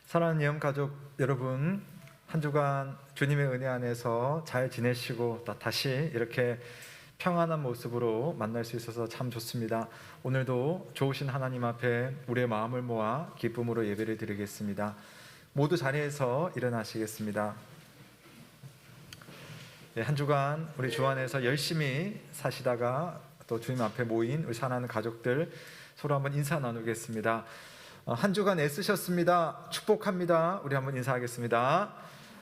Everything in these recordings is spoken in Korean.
사랑하는 영 가족 여러분, 한 주간 주님의 은혜 안에서 잘 지내시고 또 다시 이렇게 평안한 모습으로 만날 수 있어서 참 좋습니다. 오늘도 좋으신 하나님 앞에 우리의 마음을 모아 기쁨으로 예배를 드리겠습니다. 모두 자리에서 일어나시겠습니다. 한 주간 우리 주 안에서 열심히 사시다가 또 주님 앞에 모인 우리 사랑하는 가족들 서로 한번 인사 나누겠습니다. 한 주간 애쓰셨습니다. 축복합니다. 우리 한번 인사하겠습니다.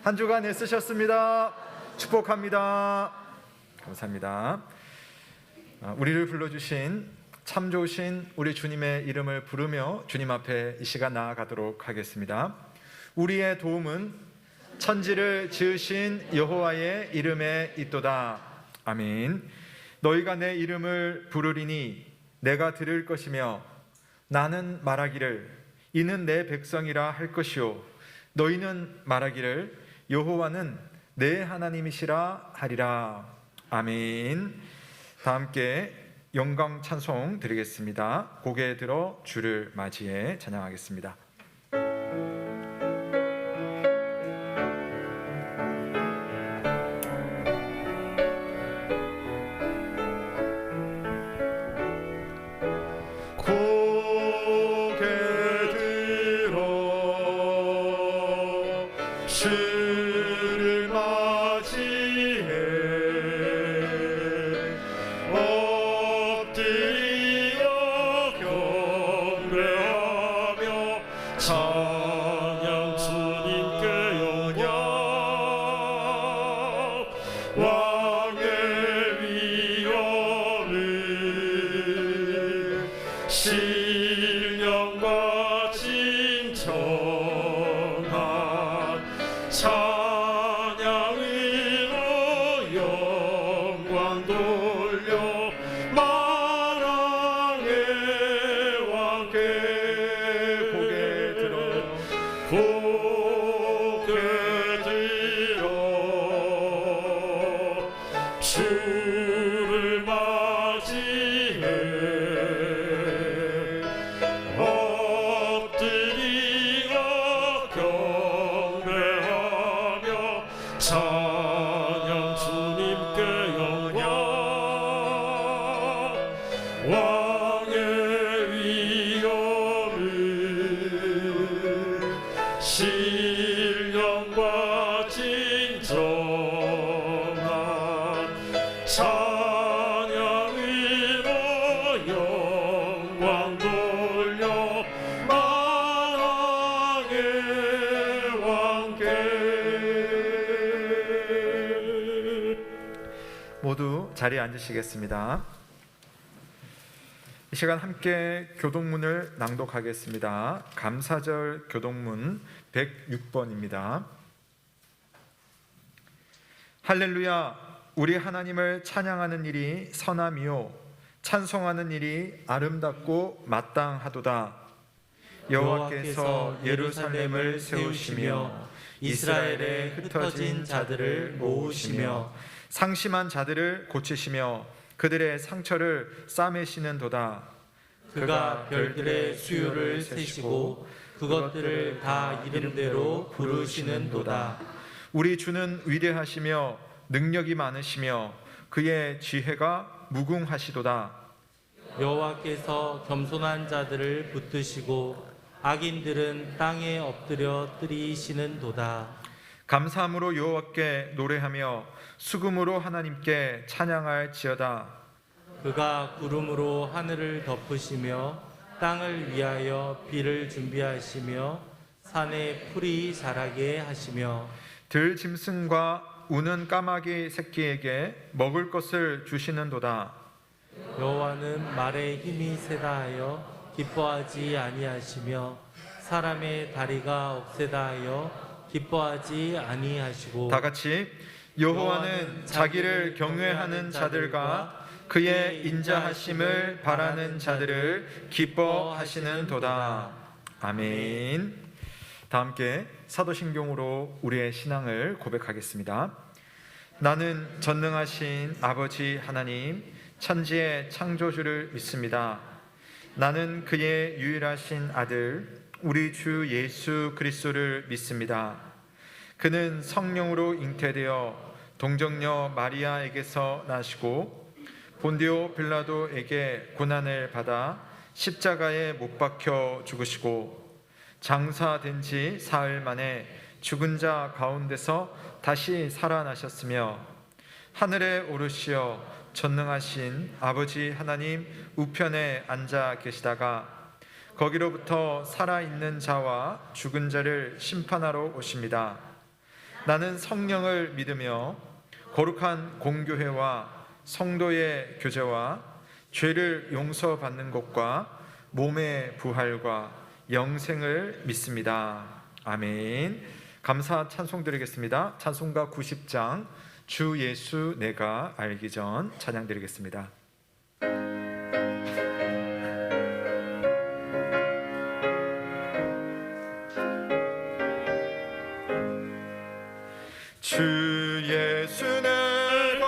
한 주간 애쓰셨습니다. 축복합니다. 감사합니다. 우리를 불러주신 참 좋으신 우리 주님의 이름을 부르며 주님 앞에 이 시간 나아가도록 하겠습니다. 우리의 도움은 천지를 지으신 여호와의 이름에 있도다. 아멘. 너희가 내 이름을 부르리니 내가 들을 것이며 나는 말하기를 이는 내 백성이라 할 것이요 너희는 말하기를 여호와는 내 하나님이시라 하리라. 아멘. 다 함께 영광 찬송 드리겠습니다. 고개 들어 주를 맞이해 찬양하겠습니다. 주를 맞이해 엎드려 경배하며 찬양 주님께 영광 왕의 위엄을 신령과 진정한 찬양으로 영광 돌려 만왕의 왕께 고개 들어 주를 맞이해 엎드리어 경배하며 찬양 주님께 영광 왕의 위엄을 신령과 진정한 찬양으로 영광 돌려 만왕의 왕께. 모두 자리에 앉으시겠습니다. 이 시간 함께 교동문을 낭독하겠습니다. 감사절 교동문 106번입니다. 할렐루야. 우리 하나님을 찬양하는 일이 선함이요 찬송하는 일이 아름답고 마땅하도다. 여호와께서 예루살렘을 세우시며 이스라엘의 흩어진 자들을 모으시며 상심한 자들을 고치시며 그들의 상처를 싸매시는도다. 그가 별들의 수요를 세시고 그것들을 다 이름대로 부르시는도다. 우리 주는 위대하시며 능력이 많으시며 그의 지혜가 무궁하시도다. 여호와께서 겸손한 자들을 붙드시고 악인들은 땅에 엎드려 뜨리시는도다. 감사함으로 여호와께 노래하며 수금으로 하나님께 찬양할지어다. 그가 구름으로 하늘을 덮으시며 땅을 위하여 비를 준비하시며 산에 풀이 자라게 하시며 들짐승과 우는 까마귀 새끼에게 먹을 것을 주시는도다. 여호와는 말에 힘이 세다 하여 기뻐하지 아니하시며 사람의 다리가 억세다 하여 기뻐하지 아니하시고 다 같이 여호와는 자기를 경외하는 자들과 그의 인자하심을 바라는 자들을 기뻐하시는도다. 아멘. 다 함께 사도신경으로 우리의 신앙을 고백하겠습니다. 나는 전능하신 아버지 하나님 천지의 창조주를 믿습니다. 나는 그의 유일하신 아들 우리 주 예수 그리스도를 믿습니다. 그는 성령으로 잉태되어 동정녀 마리아에게서 나시고 본디오 빌라도에게 고난을 받아 십자가에 못 박혀 죽으시고 장사된 지 사흘 만에 죽은 자 가운데서 다시 살아나셨으며 하늘에 오르시어 전능하신 아버지 하나님 우편에 앉아 계시다가 거기로부터 살아있는 자와 죽은 자를 심판하러 오십니다. 나는 성령을 믿으며 거룩한 공교회와 성도의 교제와 죄를 용서받는 것과 몸의 부활과 영생을 믿습니다. 아멘. 감사 찬송 드리겠습니다. 찬송가 90장 주 예수 내가 알기 전 찬양 드리겠습니다. 주 예수 내가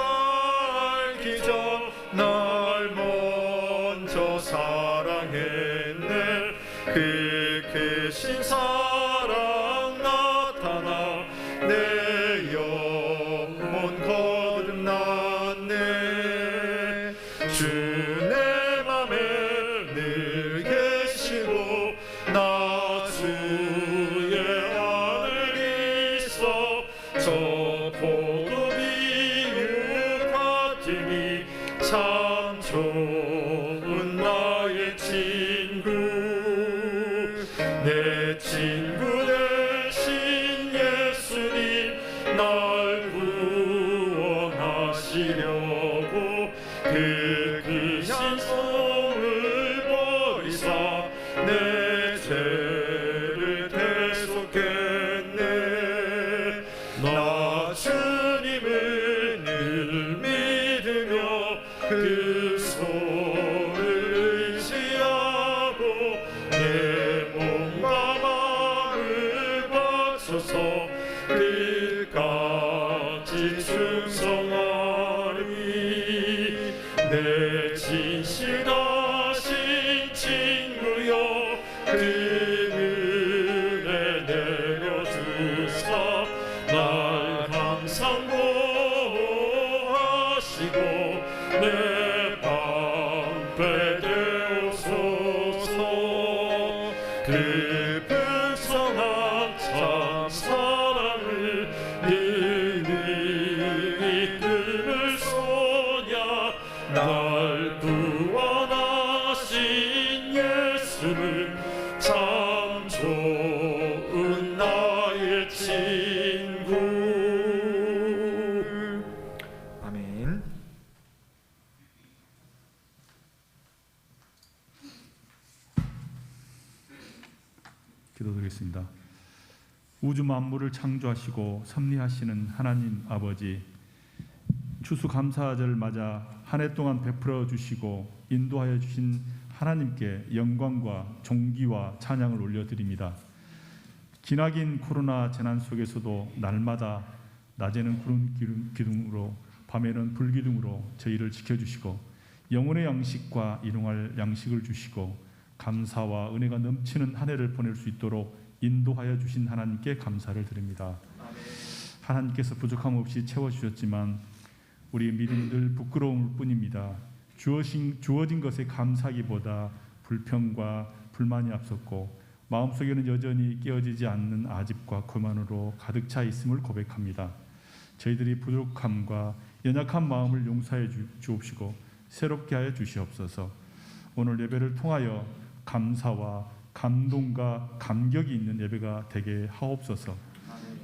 알기 전 날 먼저 사랑했네. 그 크신 사랑 나타나 내 영혼 거듭났네. 주 내 맘에 늘 계시고 나 주의 안에 있어 저 포도 비유 같으니 참 좋은 나의 친구. 내 친구 되신 예수님 날 구원하시려고 그 크신 손을 버리사 내 죄를 대속했네. 나 주님을 늘 믿으며 그 손을 의지하고 내 몸과 마음을 바쳐서 끝까지 충성하리. 내 진실하신 친구여 그 은혜 내려주사 날 항상 보호하시고 내 방패 되옵소서. 그 풍성한 참 사랑을 능히 뜸을 쏘냐. 날 구원하신 예수는 참 좋은 나의 친구. 아멘. 기도드리겠습니다. 우주 만물을 창조하시고 섭리하시는 하나님 아버지, 추수감사절 맞아 한 해 동안 베풀어 주시고 인도하여 주신 하나님께 영광과 존귀와 찬양을 올려드립니다. 기나긴 코로나 재난 속에서도 날마다 낮에는 구름 기둥으로 밤에는 불 기둥으로 저희를 지켜주시고 영혼의 양식과 일용할 양식을 주시고 감사와 은혜가 넘치는 한 해를 보낼 수 있도록 인도하여 주신 하나님께 감사를 드립니다. 하나님께서 부족함 없이 채워주셨지만 우리 믿음이 늘 부끄러움일 뿐입니다. 주어진 것에 감사하기보다 불평과 불만이 앞섰고 마음속에는 여전히 깨어지지 않는 아집과 교만으로 가득 차 있음을 고백합니다. 저희들이 부족함과 연약한 마음을 용서해 주옵시고 새롭게 하여 주시옵소서. 오늘 예배를 통하여 감사와 감동과 감격이 있는 예배가 되게 하옵소서.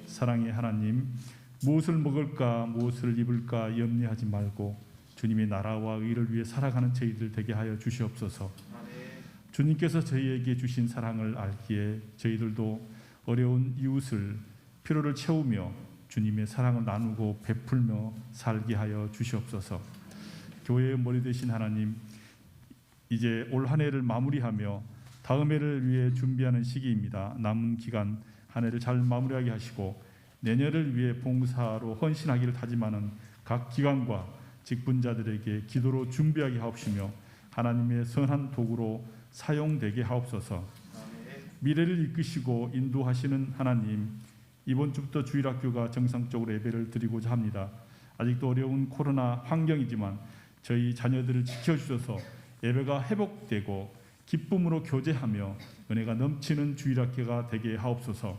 사랑의 하나님, 무엇을 먹을까 무엇을 입을까 염려하지 말고 주님의 나라와 의를 위해 살아가는 저희들 되게 하여 주시옵소서. 주님께서 저희에게 주신 사랑을 알기에 저희들도 어려운 이웃을 필요를 채우며 주님의 사랑을 나누고 베풀며 살게 하여 주시옵소서. 교회의 머리 되신 하나님, 이제 올 한 해를 마무리하며 다음 해를 위해 준비하는 시기입니다. 남은 기간 한 해를 잘 마무리하게 하시고 내년을 위해 봉사로 헌신하기를 다짐하는 각 기관과 직분자들에게 기도로 준비하게 하옵시며 하나님의 선한 도구로 사용되게 하옵소서. 미래를 이끄시고 인도하시는 하나님, 이번 주부터 주일학교가 정상적으로 예배를 드리고자 합니다. 아직도 어려운 코로나 환경이지만 저희 자녀들을 지켜주셔서 예배가 회복되고 기쁨으로 교제하며 은혜가 넘치는 주일학교가 되게 하옵소서.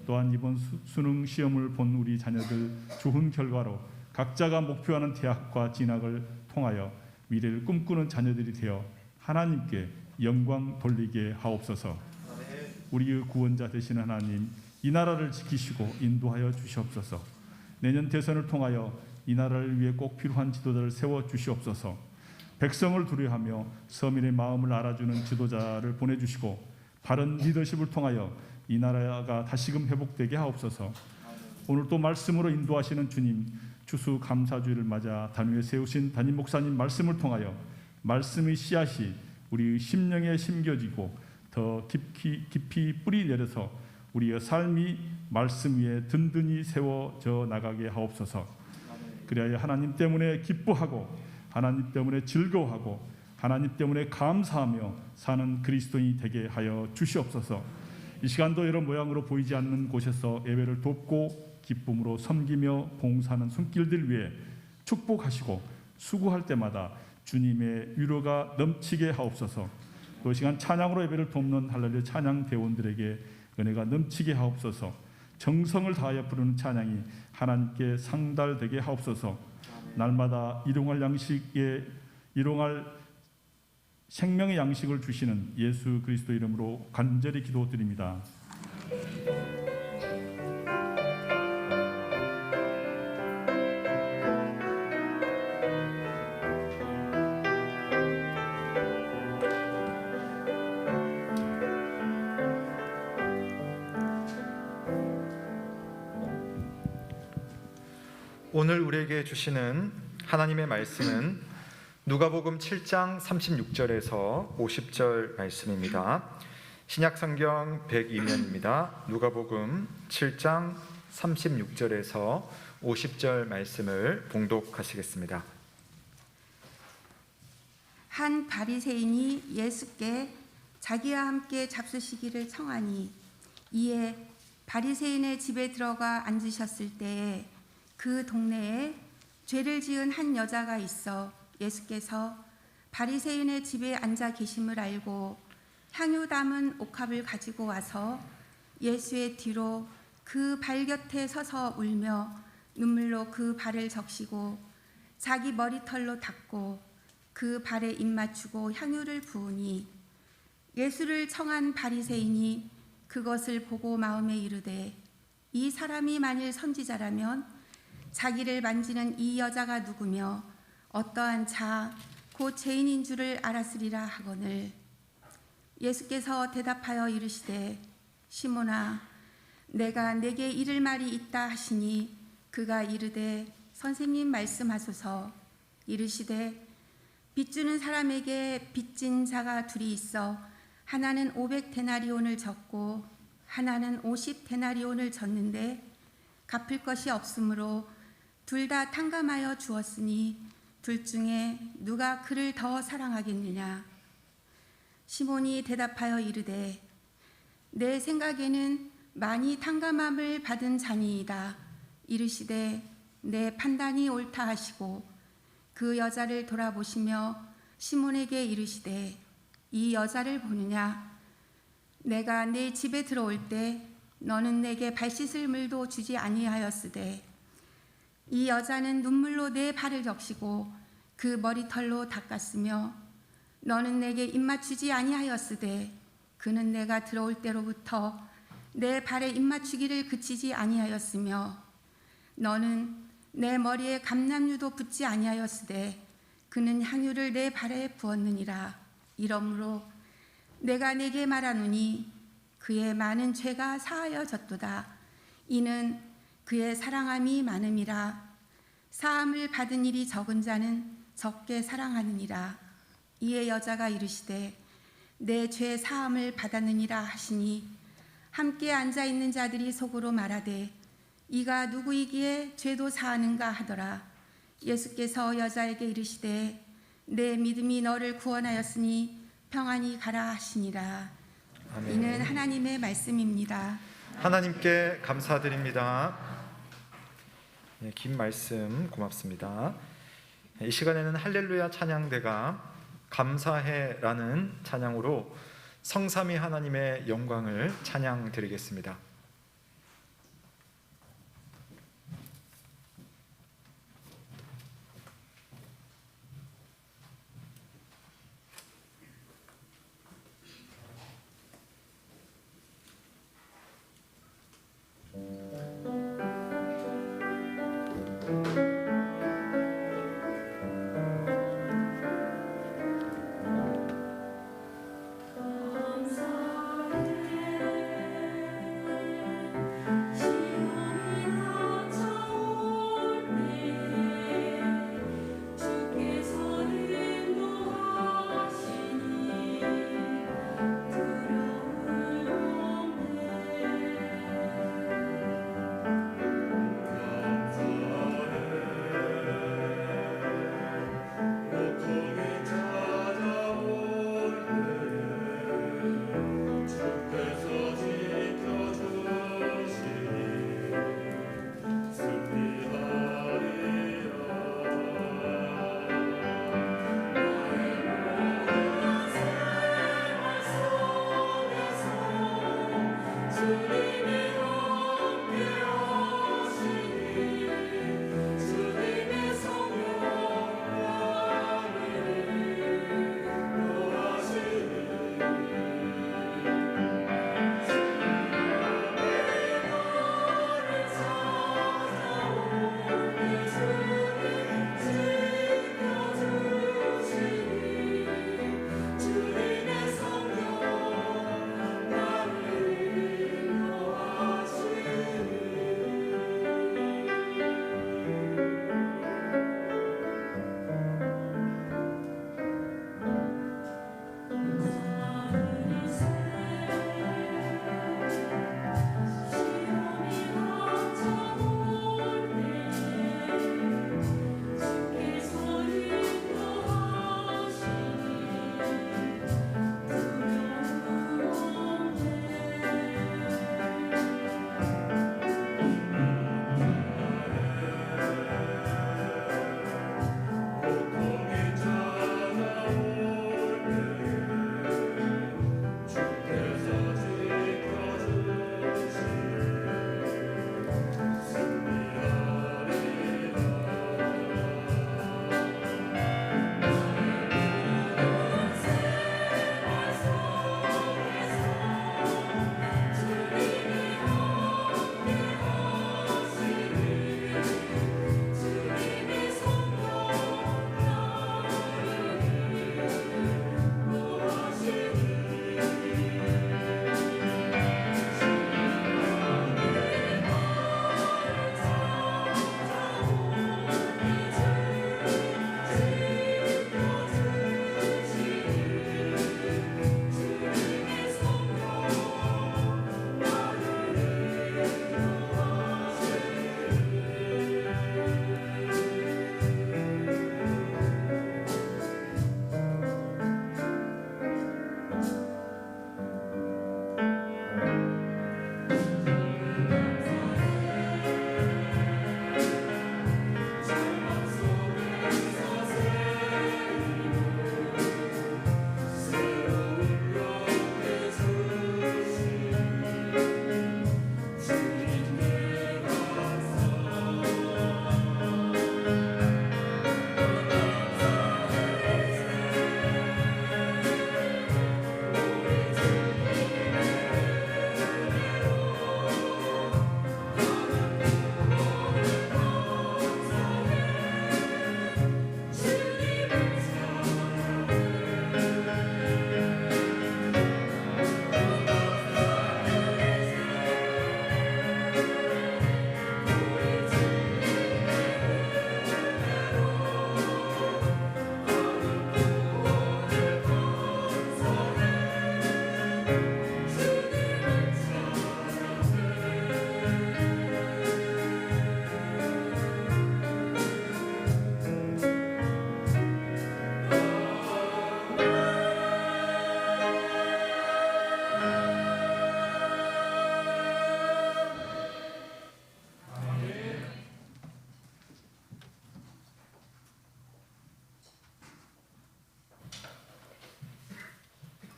또한 이번 수능 시험을 본 우리 자녀들 좋은 결과로 각자가 목표하는 대학과 진학을 통하여 미래를 꿈꾸는 자녀들이 되어 하나님께 영광 돌리게 하옵소서. 우리의 구원자 되신 하나님, 이 나라를 지키시고 인도하여 주시옵소서. 내년 대선을 통하여 이 나라를 위해 꼭 필요한 지도자를 세워 주시옵소서. 백성을 두려워하며 서민의 마음을 알아주는 지도자를 보내주시고 바른 리더십을 통하여 이 나라가 다시금 회복되게 하옵소서. 오늘 또 말씀으로 인도하시는 주님, 추수감사주의를 맞아 단위에 세우신 담임 목사님 말씀을 통하여 말씀의 씨앗이 우리의 심령에 심겨지고 더 깊이 뿌리 내려서 우리의 삶이 말씀 위에 든든히 세워져 나가게 하옵소서. 그리하여 하나님 때문에 기뻐하고 하나님 때문에 즐거워하고 하나님 때문에 감사하며 사는 그리스도인이 되게 하여 주시옵소서. 이 시간도 여러 모양으로 보이지 않는 곳에서 예배를 돕고 기쁨으로 섬기며 봉사하는 손길들 위해 축복하시고 수고할 때마다 주님의 위로가 넘치게 하옵소서. 또 이 시간 찬양으로 예배를 돕는 할렐루야 찬양 대원들에게 은혜가 넘치게 하옵소서. 정성을 다하여 부르는 찬양이 하나님께 상달되게 하옵소서. 날마다 일용할 생명의 양식을 주시는 예수 그리스도 이름으로 간절히 기도드립니다. 오늘 우리에게 주시는 하나님의 말씀은 누가복음 7장 36절에서 50절 말씀입니다. 신약성경 102면입니다. 누가복음 7장 36절에서 50절 말씀을 봉독하시겠습니다. 한 바리새인이 예수께 자기와 함께 잡수시기를 청하니 이에 바리새인의 집에 들어가 앉으셨을 때에 그 동네에 죄를 지은 한 여자가 있어 예수께서 바리새인의 집에 앉아 계심을 알고 향유 담은 옥합을 가지고 와서 예수의 뒤로 그 발 곁에 서서 울며 눈물로 그 발을 적시고 자기 머리털로 닦고 그 발에 입 맞추고 향유를 부으니 예수를 청한 바리새인이 그것을 보고 마음에 이르되 이 사람이 만일 선지자라면 자기를 만지는 이 여자가 누구며 어떠한 자 곧 죄인인 줄을 알았으리라 하거늘 예수께서 대답하여 이르시되 시몬아 내가 내게 이를 말이 있다 하시니 그가 이르되 선생님 말씀하소서. 이르시되 빚주는 사람에게 빚진 자가 둘이 있어 하나는 500데나리온을 졌고 하나는 50데나리온을 졌는데 갚을 것이 없으므로 둘 다 탕감하여 주었으니 둘 중에 누가 그를 더 사랑하겠느냐. 시몬이 대답하여 이르되 내 생각에는 많이 탕감함을 받은 자니이다. 이르시되 내 판단이 옳다 하시고 그 여자를 돌아보시며 시몬에게 이르시되 이 여자를 보느냐. 내가 내 집에 들어올 때 너는 내게 발 씻을 물도 주지 아니하였으되 이 여자는 눈물로 내 발을 적시고 그 머리털로 닦았으며 너는 내게 입 맞추지 아니하였으되 그는 내가 들어올 때로부터 내 발에 입 맞추기를 그치지 아니하였으며 너는 내 머리에 감람유도 붓지 아니하였으되 그는 향유를 내 발에 부었느니라. 이러므로 내가 내게 말하노니 그의 많은 죄가 사하여졌도다. 이는 그의 사랑함이 많음이라. 사함을 받은 일이 적은 자는 적게 사랑하느니라. 이에 여자가 이르시되 내 죄 사함을 받았느니라 하시니 함께 앉아있는 자들이 속으로 말하되 이가 누구이기에 죄도 사하는가 하더라. 예수께서 여자에게 이르시되 내 믿음이 너를 구원하였으니 평안히 가라 하시니라. 아멘. 이는 하나님의 말씀입니다. 하나님께 감사드립니다. 긴 말씀 고맙습니다. 이 시간에는 할렐루야 찬양대가 감사해라는 찬양으로 성삼위 하나님의 영광을 찬양드리겠습니다.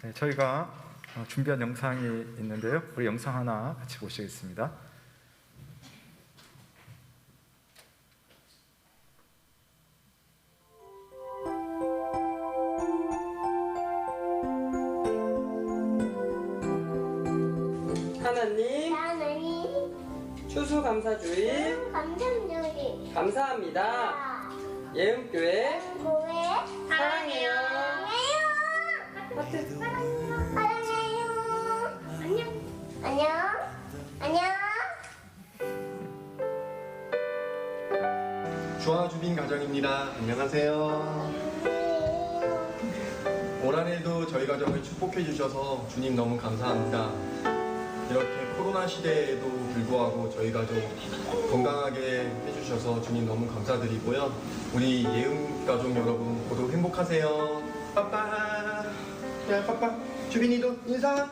네, 저희가 준비한 영상이 있는데요. 우리 영상 하나 같이 보시겠습니다. 하나님 하나님 추수감사주일 감사주의 감사합니다. 예음교회 고에 사랑해요. 사랑해요. 안녕. 안녕. 주화주빈 가정입니다. 안녕하세요. 올 한 해도 저희 가정을 축복해 주셔서 주님 너무 감사합니다. 이렇게 코로나 시대에도 불구하고 저희 가족 건강하게 해주셔서 주님 너무 감사드리고요. 우리 예음 가족 여러분 모두 행복하세요. 빠빠. 야 빠빠. 주빈이도 인사.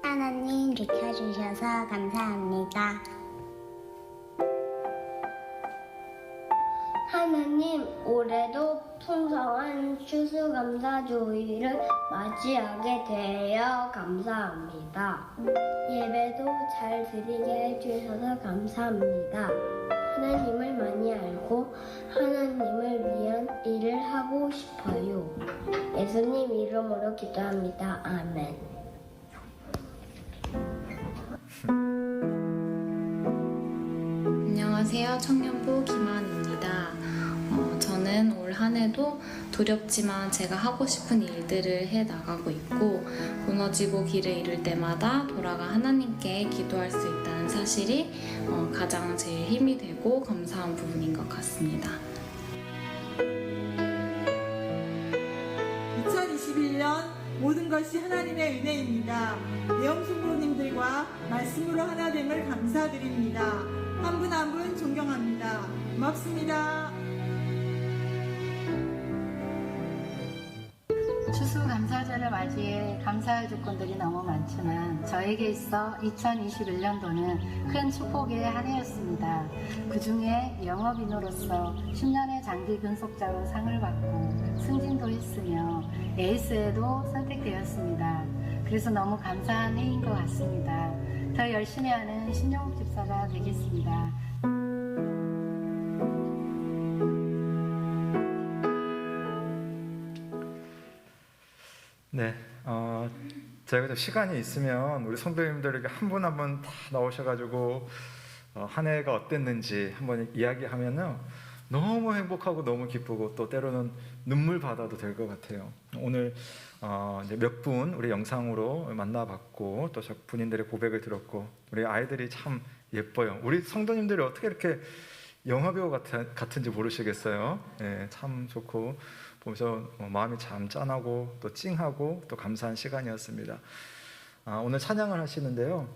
하나님 지켜주셔서 감사합니다. 하나님 올해도 풍성한 추수감사주의를 맞이하게 되어 감사합니다. 예배도 잘 드리게 해주셔서 감사합니다. 하나님을 많이 알고 하나님을 위한 일을 하고 싶어요. 예수님 이름으로 기도합니다. 아멘. 안녕하세요. 청년부 김한입니다. 저는 올 한 해도 두렵지만 제가 하고 싶은 일들을 해 나가고 있고 무너지고 길을 잃을 때마다 돌아가 하나님께 기도할 수 있다는 사실이 가장 제일 힘이 되고 감사한 부분인 것 같습니다. 2021년 모든 것이 하나님의 은혜입니다. 예엄승부님들과 말씀으로 하나됨을 감사드립니다. 한 분 한 분 존경합니다. 고맙습니다. 추수감사절을 맞이해 감사할 조건들이 너무 많지만 저에게 있어 2021년도는 큰 축복의 한 해였습니다. 그 중에 영업인으로서 10년의 장기 근속자로 상을 받고 승진도 했으며 에이스에도 선택되었습니다. 그래서 너무 감사한 해인 것 같습니다. 더 열심히 하는 신영욱 집사가 되겠습니다. 네, 제가 좀 시간이 있으면 우리 성도님들에게 한 분 한 분 다 나오셔가지고 한 해가 어땠는지 한번 이야기하면은 너무 행복하고 너무 기쁘고 또 때로는 눈물 받아도 될 것 같아요. 오늘 이제 몇 분 우리 영상으로 만나봤고 또 본인들의 고백을 들었고 우리 아이들이 참 예뻐요. 우리 성도님들이 어떻게 이렇게 영화배우 같은지 모르시겠어요. 예, 참 좋고 보면서 마음이 참 짠하고 또 찡하고 또 감사한 시간이었습니다. 오늘 찬양을 하시는데요.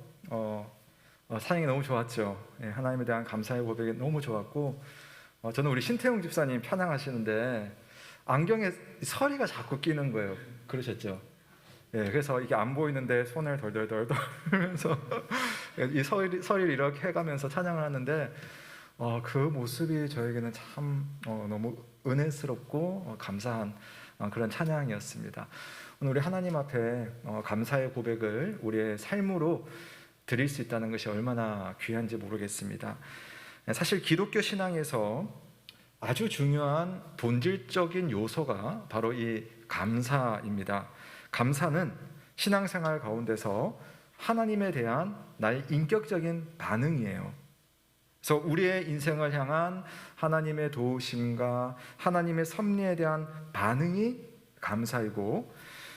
찬양이 너무 좋았죠. 예, 하나님에 대한 감사의 고백이 너무 좋았고 저는 우리 신태용 집사님 찬양하시는데 안경에 서리가 자꾸 끼는 거예요. 그러셨죠? 예, 그래서 이게 안 보이는데 손을 덜덜덜 떨면서 이 서리를 이렇게 해가면서 찬양을 하는데 그 모습이 저에게는 참 너무 은혜스럽고 감사한 그런 찬양이었습니다. 오늘 우리 하나님 앞에 감사의 고백을 우리의 삶으로 드릴 수 있다는 것이 얼마나 귀한지 모르겠습니다. 사실 기독교 신앙에서 아주 중요한 본질적인 요소가 바로 이 감사입니다. 감사는 신앙생활 가운데서 하나님에 대한 나의 인격적인 반응이에요. 그래서 우리의 인생을 향한 하나님의 도우심과 하나님의 섭리에 대한 반응이 감사이고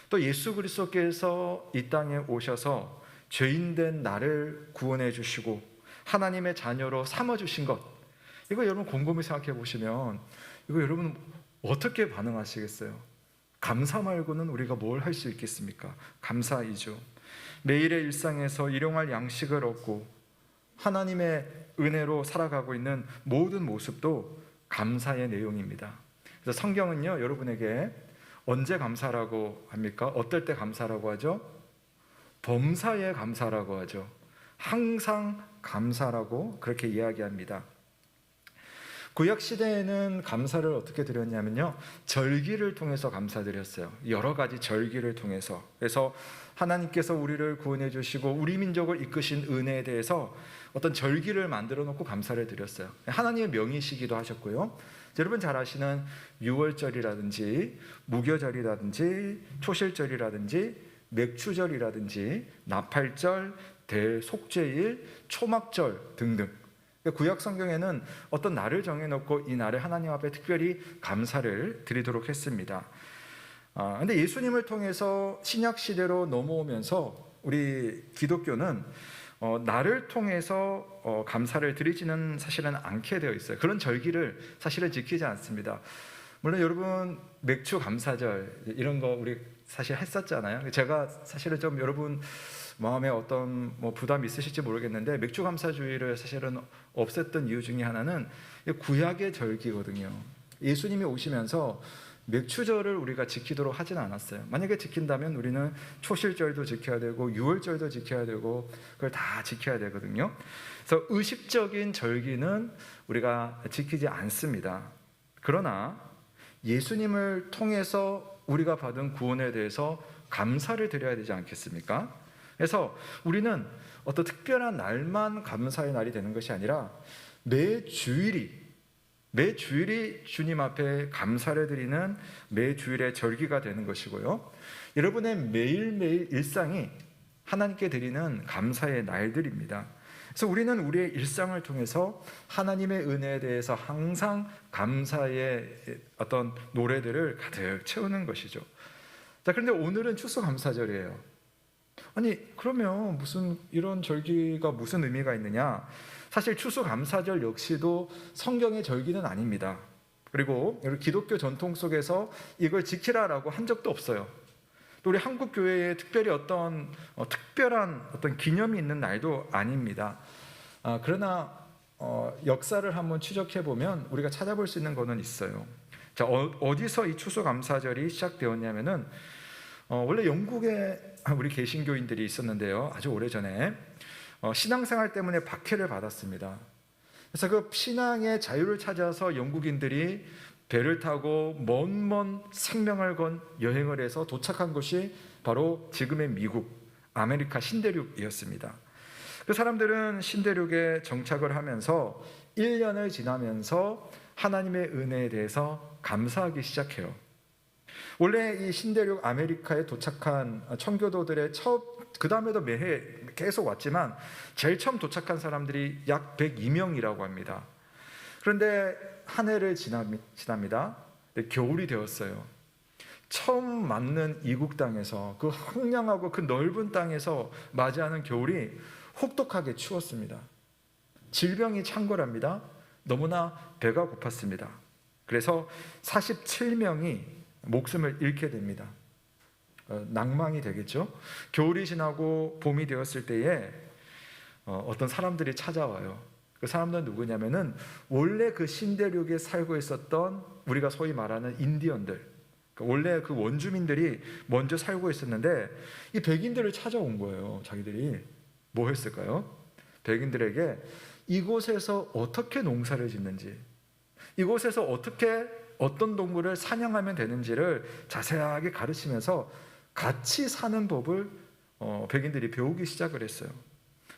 또 예수 그리스도께서 이 땅에 오셔서 죄인된 나를 구원해 주시고 하나님의 자녀로 삼아주신 것, 이거 여러분 곰곰이 생각해 보시면 이거 여러분 어떻게 반응하시겠어요? 감사 말고는 우리가 뭘 할 수 있겠습니까? 감사이죠. 매일의 일상에서 일용할 양식을 얻고 하나님의 은혜로 살아가고 있는 모든 모습도 감사의 내용입니다. 그래서 성경은요, 여러분에게 언제 감사라고 합니까? 어떨 때 감사라고 하죠? 범사에 감사라고 하죠. 항상 감사라고 그렇게 이야기합니다. 구약 시대에는 감사를 어떻게 드렸냐면요, 절기를 통해서 감사드렸어요. 여러 가지 절기를 통해서. 그래서 하나님께서 우리를 구원해 주시고 우리 민족을 이끄신 은혜에 대해서 어떤 절기를 만들어 놓고 감사를 드렸어요. 하나님의 명이시기도 하셨고요. 여러분 잘 아시는 유월절이라든지 무교절이라든지 초실절이라든지 맥추절이라든지 나팔절, 대속죄일, 초막절 등등. 구약 성경에는 어떤 날을 정해놓고 이 날에 하나님 앞에 특별히 감사를 드리도록 했습니다. 근데 예수님을 통해서 신약 시대로 넘어오면서 우리 기독교는 날을 통해서 감사를 드리지는 사실은 않게 되어 있어요. 그런 절기를 사실은 지키지 않습니다. 물론 여러분 맥주 감사절 이런 거 우리 사실 했었잖아요. 제가 사실은 좀 여러분 마음에 어떤 부담이 있으실지 모르겠는데 맥주 감사주의를 사실은 없앴던 이유 중에 하나는 구약의 절기거든요. 예수님이 오시면서 맥추절을 우리가 지키도록 하지는 않았어요. 만약에 지킨다면 우리는 초실절도 지켜야 되고 유월절도 지켜야 되고 그걸 다 지켜야 되거든요. 그래서 의식적인 절기는 우리가 지키지 않습니다. 그러나 예수님을 통해서 우리가 받은 구원에 대해서 감사를 드려야 되지 않겠습니까? 그래서 우리는 어떤 특별한 날만 감사의 날이 되는 것이 아니라 매 주일이 주님 앞에 감사를 드리는 매 주일의 절기가 되는 것이고요. 여러분의 매일매일 일상이 하나님께 드리는 감사의 날들입니다. 그래서 우리는 우리의 일상을 통해서 하나님의 은혜에 대해서 항상 감사의 어떤 노래들을 가득 채우는 것이죠. 자, 그런데 오늘은 추수감사절이에요. 아니, 그러면 무슨 이런 절기가 무슨 의미가 있느냐? 사실 추수감사절 역시도 성경의 절기는 아닙니다. 그리고 기독교 전통 속에서 이걸 지키라라고 한 적도 없어요. 또 우리 한국 교회에 특별히 어떤 특별한 어떤 기념이 있는 날도 아닙니다. 그러나 역사를 한번 추적해 보면 우리가 찾아볼 수 있는 거는 있어요. 자, 어디서 이 추수감사절이 시작되었냐면은 원래 영국에 우리 개신교인들이 있었는데요. 아주 오래전에 신앙생활 때문에 박해를 받았습니다. 그래서 그 신앙의 자유를 찾아서 영국인들이 배를 타고 먼 생명을 건 여행을 해서 도착한 곳이 바로 지금의 미국, 아메리카 신대륙이었습니다. 그 사람들은 신대륙에 정착을 하면서 1년을 지나면서 하나님의 은혜에 대해서 감사하기 시작해요. 원래 이 신대륙 아메리카에 도착한 청교도들의 그 다음에도 매해 계속 왔지만 제일 처음 도착한 사람들이 약 102명이라고 합니다. 그런데 한 해를 지납니다. 겨울이 되었어요. 처음 맞는 이국 땅에서 그 황량하고 그 넓은 땅에서 맞이하는 겨울이 혹독하게 추웠습니다. 질병이 창궐합니다. 너무나 배가 고팠습니다. 그래서 47명이 목숨을 잃게 됩니다. 낭망이 되겠죠. 겨울이 지나고 봄이 되었을 때에 어떤 사람들이 찾아와요. 그 사람들은 누구냐면은 원래 그 신대륙에 살고 있었던 우리가 소위 말하는 인디언들, 원래 그 원주민들이 먼저 살고 있었는데 이 백인들을 찾아온 거예요. 자기들이 뭐 했을까요? 백인들에게 이곳에서 어떻게 농사를 짓는지, 이곳에서 어떤 동물을 사냥하면 되는지를 자세하게 가르치면서 같이 사는 법을 백인들이 배우기 시작을 했어요.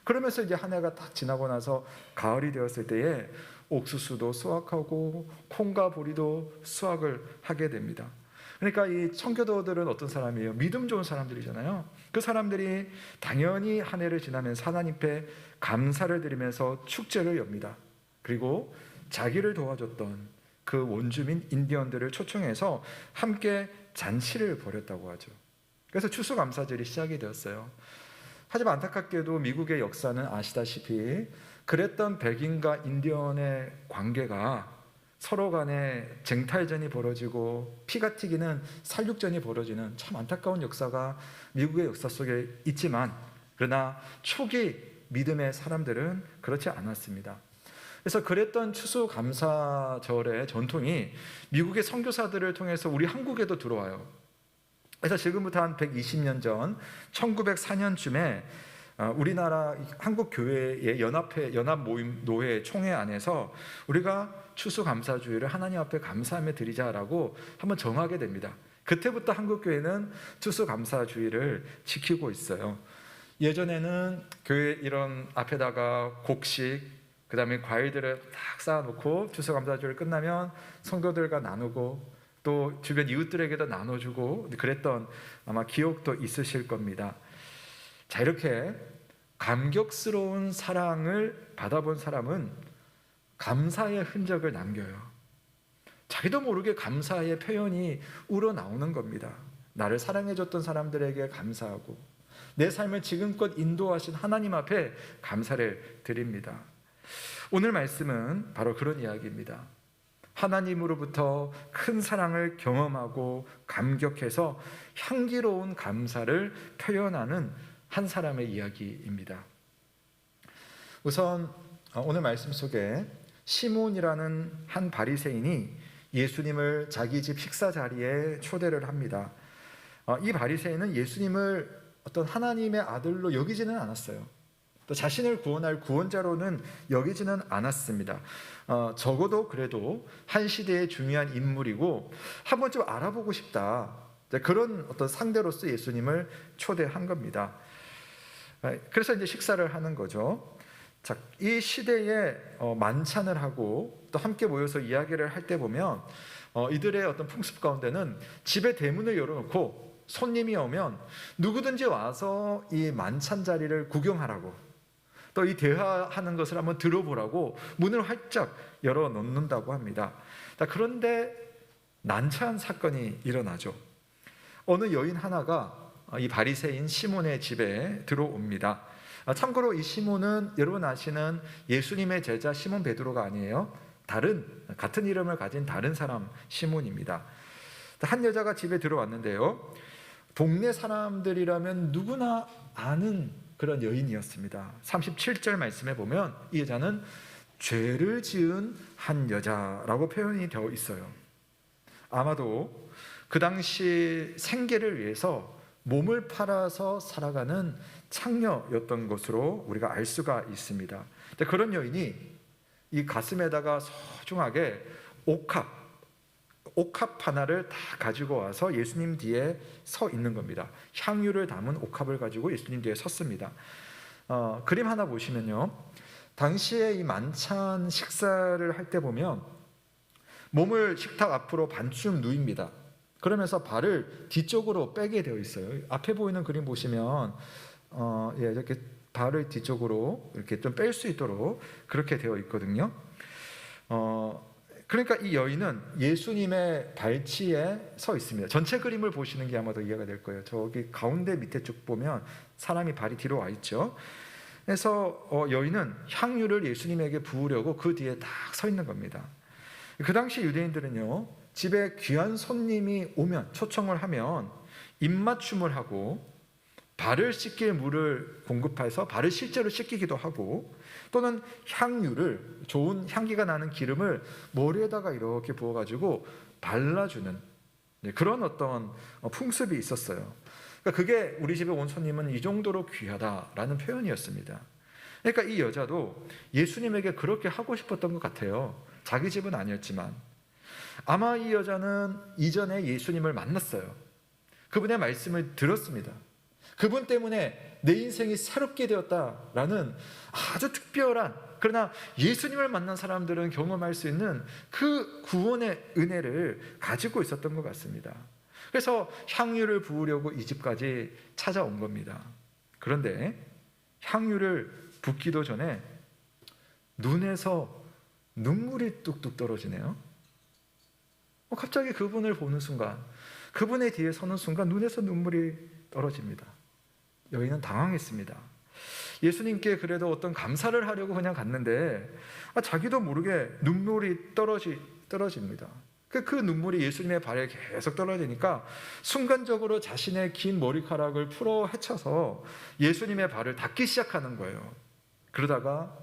그러면서 이제 한 해가 딱 지나고 나서 가을이 되었을 때에 옥수수도 수확하고 콩과 보리도 수확을 하게 됩니다. 그러니까 이 청교도들은 어떤 사람이에요? 믿음 좋은 사람들이잖아요. 그 사람들이 당연히 한 해를 지나면서 하나님께 감사를 드리면서 축제를 엽니다. 그리고 자기를 도와줬던 그 원주민 인디언들을 초청해서 함께 잔치를 벌였다고 하죠. 그래서 추수감사절이 시작이 되었어요. 하지만 안타깝게도 미국의 역사는 아시다시피 그랬던 백인과 인디언의 관계가 서로 간에 쟁탈전이 벌어지고 피가 튀기는 살육전이 벌어지는 참 안타까운 역사가 미국의 역사 속에 있지만, 그러나 초기 믿음의 사람들은 그렇지 않았습니다. 그래서 그랬던 추수감사절의 전통이 미국의 선교사들을 통해서 우리 한국에도 들어와요. 그래서 지금부터 한 120년 전 1904년쯤에 우리나라 한국 교회의 연합 모임 노회 총회 안에서 우리가 추수감사주의를 하나님 앞에 감사하며 드리자라고 한번 정하게 됩니다. 그때부터 한국 교회는 추수감사주의를 지키고 있어요. 예전에는 교회 이런 앞에다가 곡식, 그다음에 과일들을 딱 쌓아놓고 추수감사주의를 끝나면 성도들과 나누고 또 주변 이웃들에게도 나눠주고 그랬던 아마 기억도 있으실 겁니다. 자, 이렇게 감격스러운 사랑을 받아본 사람은 감사의 흔적을 남겨요. 자기도 모르게 감사의 표현이 우러나오는 겁니다. 나를 사랑해줬던 사람들에게 감사하고 내 삶을 지금껏 인도하신 하나님 앞에 감사를 드립니다. 오늘 말씀은 바로 그런 이야기입니다. 하나님으로부터 큰 사랑을 경험하고 감격해서 향기로운 감사를 표현하는 한 사람의 이야기입니다. 우선 오늘 말씀 속에 시몬이라는 한 바리새인이 예수님을 자기 집 식사 자리에 초대를 합니다. 이 바리새인은 예수님을 어떤 하나님의 아들로 여기지는 않았어요. 또 자신을 구원할 구원자로는 여기지는 않았습니다. 적어도 그래도 한 시대의 중요한 인물이고 한 번쯤 알아보고 싶다, 그런 어떤 상대로서 예수님을 초대한 겁니다. 그래서 이제 식사를 하는 거죠. 자, 이 시대에 만찬을 하고 또 함께 모여서 이야기를 할 때 보면 이들의 어떤 풍습 가운데는 집에 대문을 열어놓고 손님이 오면 누구든지 와서 이 만찬 자리를 구경하라고, 또 이 대화하는 것을 한번 들어보라고 문을 활짝 열어놓는다고 합니다. 자, 그런데 난처한 사건이 일어나죠. 어느 여인 하나가 이 바리새인 시몬의 집에 들어옵니다. 참고로 이 시몬은 여러분 아시는 예수님의 제자 시몬 베드로가 아니에요. 같은 이름을 가진 다른 사람 시몬입니다. 한 여자가 집에 들어왔는데요, 동네 사람들이라면 누구나 아는 그런 여인이었습니다. 37절 말씀에 보면 이 여자는 죄를 지은 한 여자라고 표현이 되어 있어요. 아마도 그 당시 생계를 위해서 몸을 팔아서 살아가는 창녀였던 것으로 우리가 알 수가 있습니다. 그런 여인이 이 가슴에다가 소중하게 옥합 하나를 다 가지고 와서 예수님 뒤에 서 있는 겁니다. 향유를 담은 옥합을 가지고 예수님 뒤에 섰습니다. 그림 하나 보시면요, 당시에 이 만찬 식사를 할 때 보면 몸을 식탁 앞으로 반쯤 누입니다. 그러면서 발을 뒤쪽으로 빼게 되어 있어요. 앞에 보이는 그림 보시면 이렇게 발을 뒤쪽으로 이렇게 좀 뺄 수 있도록 그렇게 되어 있거든요. 그러니까 이 여인은 예수님의 발치에 서 있습니다. 전체 그림을 보시는 게 아마 더 이해가 될 거예요. 저기 가운데 밑에 쭉 보면 사람이 발이 뒤로 와 있죠. 그래서 여인은 향유를 예수님에게 부으려고 그 뒤에 딱 서 있는 겁니다. 그 당시 유대인들은요, 집에 귀한 손님이 오면, 초청을 하면 입맞춤을 하고 발을 씻길 물을 공급해서 발을 실제로 씻기기도 하고, 또는 향유를, 좋은 향기가 나는 기름을 머리에다가 이렇게 부어가지고 발라주는 그런 어떤 풍습이 있었어요. 그러니까 그게 우리 집에 온 손님은 이 정도로 귀하다라는 표현이었습니다. 그러니까 이 여자도 예수님에게 그렇게 하고 싶었던 것 같아요. 자기 집은 아니었지만. 아마 이 여자는 이전에 예수님을 만났어요. 그분의 말씀을 들었습니다. 그분 때문에 내 인생이 새롭게 되었다라는 아주 특별한, 그러나 예수님을 만난 사람들은 경험할 수 있는 그 구원의 은혜를 가지고 있었던 것 같습니다. 그래서 향유를 부으려고 이 집까지 찾아온 겁니다. 그런데 향유를 붓기도 전에 눈에서 눈물이 뚝뚝 떨어지네요. 갑자기 그분을 보는 순간, 그분의 뒤에 서는 순간 눈에서 눈물이 떨어집니다. 여인은 당황했습니다. 예수님께 그래도 어떤 감사를 하려고 그냥 갔는데 자기도 모르게 눈물이 떨어집니다. 그 눈물이 예수님의 발에 계속 떨어지니까 순간적으로 자신의 긴 머리카락을 풀어 헤쳐서 예수님의 발을 닦기 시작하는 거예요. 그러다가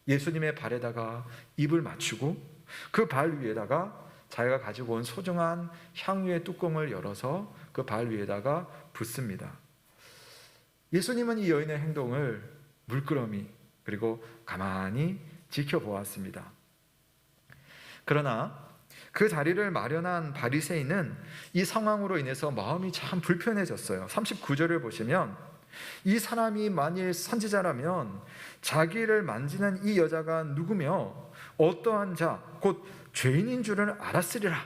예수님의 발에다가 입을 맞추고 그 발 위에다가 자기가 가지고 온 소중한 향유의 뚜껑을 열어서 그 발 위에다가 붓습니다. 예수님은 이 여인의 행동을 물끄러미 그리고 가만히 지켜보았습니다. 그러나 그 자리를 마련한 바리새인은 이 상황으로 인해서 마음이 참 불편해졌어요. 39절을 보시면 이 사람이 만일 선지자라면 자기를 만지는 이 여자가 누구며 어떠한 자, 곧 죄인인 줄을 알았으리라,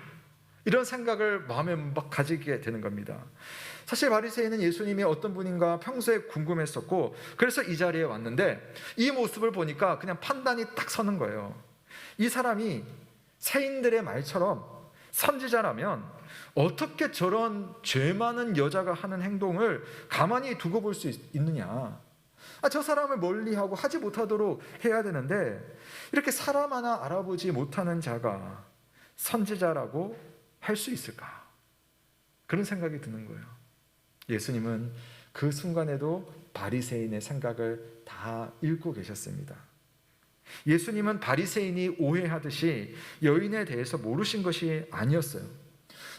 이런 생각을 마음에 막 가지게 되는 겁니다. 사실 바리새인은 예수님이 어떤 분인가 평소에 궁금했었고 그래서 이 자리에 왔는데 이 모습을 보니까 그냥 판단이 딱 서는 거예요. 이 사람이 세인들의 말처럼 선지자라면 어떻게 저런 죄 많은 여자가 하는 행동을 가만히 두고 볼 수 있느냐. 저 사람을 멀리하고 하지 못하도록 해야 되는데 이렇게 사람 하나 알아보지 못하는 자가 선지자라고 할 수 있을까? 그런 생각이 드는 거예요. 예수님은 그 순간에도 바리새인의 생각을 다 읽고 계셨습니다. 예수님은 바리새인이 오해하듯이 여인에 대해서 모르신 것이 아니었어요.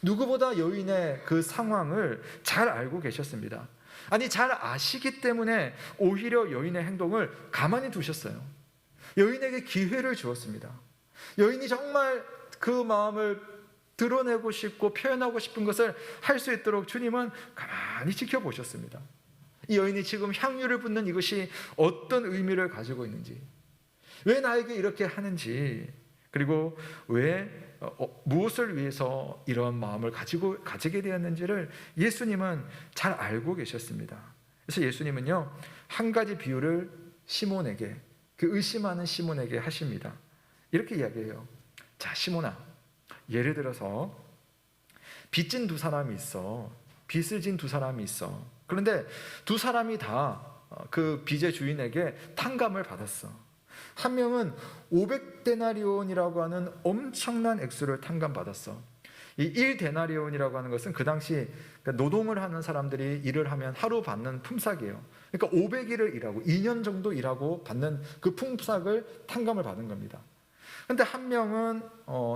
누구보다 여인의 그 상황을 잘 알고 계셨습니다. 아니, 잘 아시기 때문에 오히려 여인의 행동을 가만히 두셨어요. 여인에게 기회를 주었습니다. 여인이 정말 그 마음을 드러내고 싶고 표현하고 싶은 것을 할 수 있도록 주님은 가만히 지켜보셨습니다. 이 여인이 지금 향유를 붓는 이것이 어떤 의미를 가지고 있는지, 왜 나에게 이렇게 하는지, 그리고 왜 무엇을 위해서 이런 마음을 가지게 되었는지를 예수님은 잘 알고 계셨습니다. 그래서 예수님은요, 한 가지 비유를 시몬에게, 그 의심하는 시몬에게 하십니다. 이렇게 이야기해요. 자, 시몬아, 예를 들어서 빚진 두 사람이 있어. 빚을 진 두 사람이 있어. 그런데 두 사람이 다 그 빚의 주인에게 탕감을 받았어. 한 명은 500데나리온이라고 하는 엄청난 액수를 탕감받았어. 이 1데나리온이라고 하는 것은 그 당시 노동을 하는 사람들이 일을 하면 하루 받는 품삯이에요. 그러니까 500일을 일하고 2년 정도 일하고 받는 그 품삯을 탕감을 받은 겁니다. 그런데 한 명은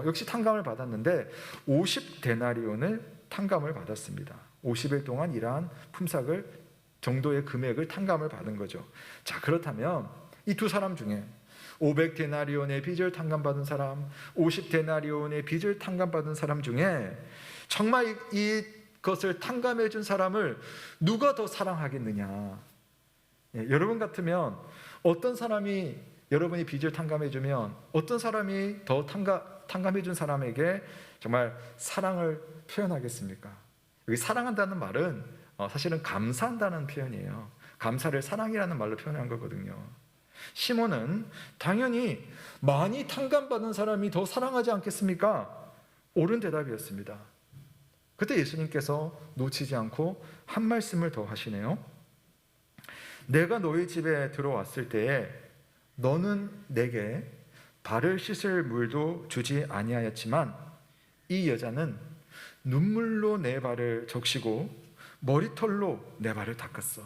역시 탕감을 받았는데 50데나리온을 탕감을 받았습니다. 50일 동안 일한 품삯을 정도의 금액을 탕감을 받은 거죠. 자, 그렇다면 이 두 사람 중에 500데나리온의 빚을 탕감받은 사람, 50데나리온의 빚을 탕감받은 사람 중에 정말 이것을 탕감해 준 사람을 누가 더 사랑하겠느냐. 여러분 같으면 어떤 사람이 여러분이 빚을 탕감해 주면 어떤 사람이 더 탕감해 준 사람에게 정말 사랑을 표현하겠습니까? 여기 사랑한다는 말은 사실은 감사한다는 표현이에요. 감사를 사랑이라는 말로 표현한 거거든요. 시몬은 당연히 많이 탕감받은 사람이 더 사랑하지 않겠습니까? 옳은 대답이었습니다. 그때 예수님께서 놓치지 않고 한 말씀을 더 하시네요. 내가 너희 집에 들어왔을 때에 너는 내게 발을 씻을 물도 주지 아니하였지만 이 여자는 눈물로 내 발을 적시고 머리털로 내 발을 닦았어.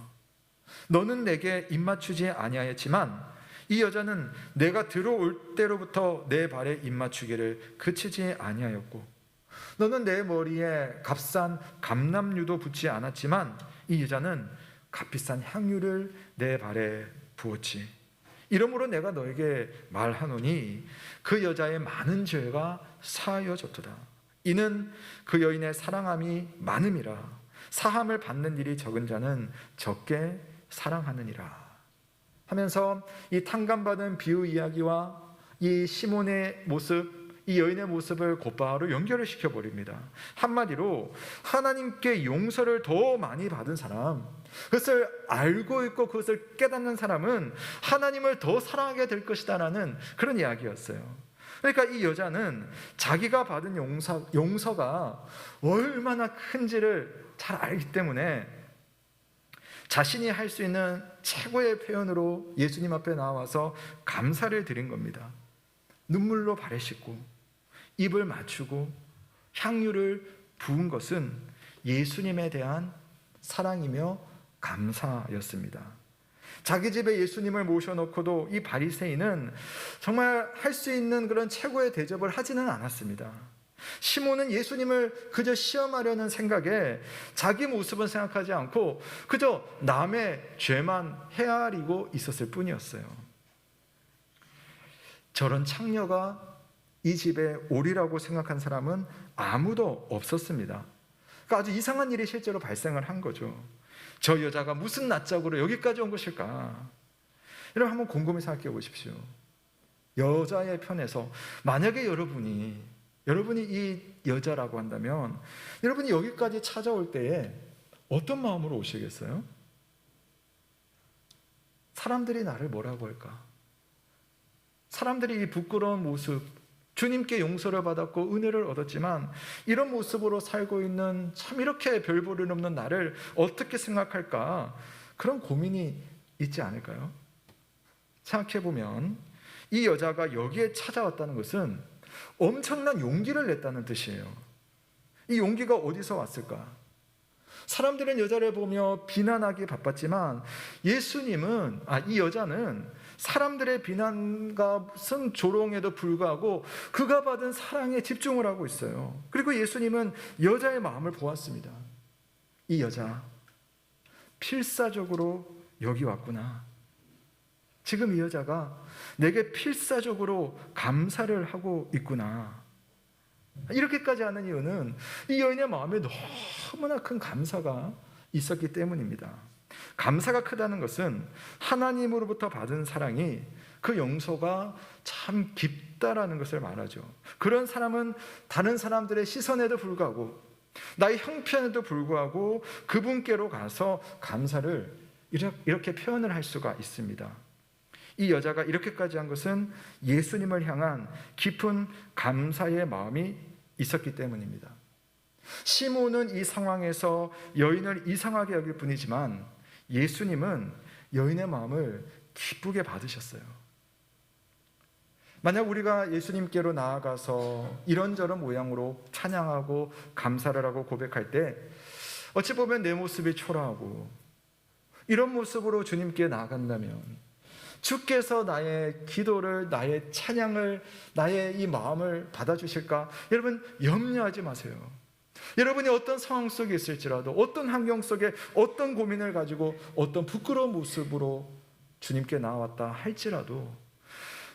너는 내게 입 맞추지 아니하였지만 이 여자는 내가 들어올 때로부터 내 발에 입 맞추기를 그치지 아니하였고 너는 내 머리에 값싼 감람유도 붓지 않았지만 이 여자는 값비싼 향유를 내 발에 부었지. 이러므로 내가 너에게 말하노니 그 여자의 많은 죄가 사하여졌도다. 이는 그 여인의 사랑함이 많음이라. 사함을 받는 일이 적은 자는 적게 사랑하느니라. 하면서 이 탕감받은 비유 이야기와 이 시몬의 모습, 이 여인의 모습을 곧바로 연결을 시켜버립니다. 한마디로 하나님께 용서를 더 많이 받은 사람, 그것을 알고 있고 그것을 깨닫는 사람은 하나님을 더 사랑하게 될 것이다라는 그런 이야기였어요. 그러니까 이 여자는 자기가 받은 용서가 얼마나 큰지를 잘 알기 때문에 자신이 할 수 있는 최고의 표현으로 예수님 앞에 나와서 감사를 드린 겁니다. 눈물로 발을 씻고 입을 맞추고 향유를 부은 것은 예수님에 대한 사랑이며 감사였습니다. 자기 집에 예수님을 모셔놓고도 이 바리새인은 정말 할 수 있는 그런 최고의 대접을 하지는 않았습니다. 시몬은 예수님을 그저 시험하려는 생각에 자기 모습은 생각하지 않고 그저 남의 죄만 헤아리고 있었을 뿐이었어요. 저런 창녀가 이 집에 오리라고 생각한 사람은 아무도 없었습니다. 그러니까 아주 이상한 일이 실제로 발생을 한 거죠. 저 여자가 무슨 낯짝으로 여기까지 온 것일까? 여러분 한번 곰곰이 생각해 보십시오. 여자의 편에서 만약에 여러분이 이 여자라고 한다면 여러분이 여기까지 찾아올 때에 어떤 마음으로 오시겠어요? 사람들이 나를 뭐라고 할까? 사람들이 이 부끄러운 모습, 주님께 용서를 받았고 은혜를 얻었지만 이런 모습으로 살고 있는 참 이렇게 별 볼일 없는 나를 어떻게 생각할까? 그런 고민이 있지 않을까요? 생각해보면 이 여자가 여기에 찾아왔다는 것은 엄청난 용기를 냈다는 뜻이에요. 이 용기가 어디서 왔을까? 사람들은 여자를 보며 비난하기 바빴지만 예수님은, 이 여자는 사람들의 비난과 조롱에도 불구하고 그가 받은 사랑에 집중을 하고 있어요. 그리고 예수님은 여자의 마음을 보았습니다. 이 여자 필사적으로 여기 왔구나. 지금 이 여자가 내게 필사적으로 감사를 하고 있구나. 이렇게까지 하는 이유는 이 여인의 마음에 너무나 큰 감사가 있었기 때문입니다. 감사가 크다는 것은 하나님으로부터 받은 사랑이 그 용서가 참 깊다라는 것을 말하죠. 그런 사람은 다른 사람들의 시선에도 불구하고 나의 형편에도 불구하고 그분께로 가서 감사를 이렇게 표현을 할 수가 있습니다. 이 여자가 이렇게까지 한 것은 예수님을 향한 깊은 감사의 마음이 있었기 때문입니다. 시몬은 이 상황에서 여인을 이상하게 여길 뿐이지만 예수님은 여인의 마음을 기쁘게 받으셨어요. 만약 우리가 예수님께로 나아가서 이런저런 모양으로 찬양하고 감사를 하고 고백할 때 어찌 보면 내 모습이 초라하고 이런 모습으로 주님께 나아간다면 주께서 나의 기도를, 나의 찬양을, 나의 이 마음을 받아주실까? 여러분 염려하지 마세요. 여러분이 어떤 상황 속에 있을지라도, 어떤 환경 속에 어떤 고민을 가지고 어떤 부끄러운 모습으로 주님께 나아왔다 할지라도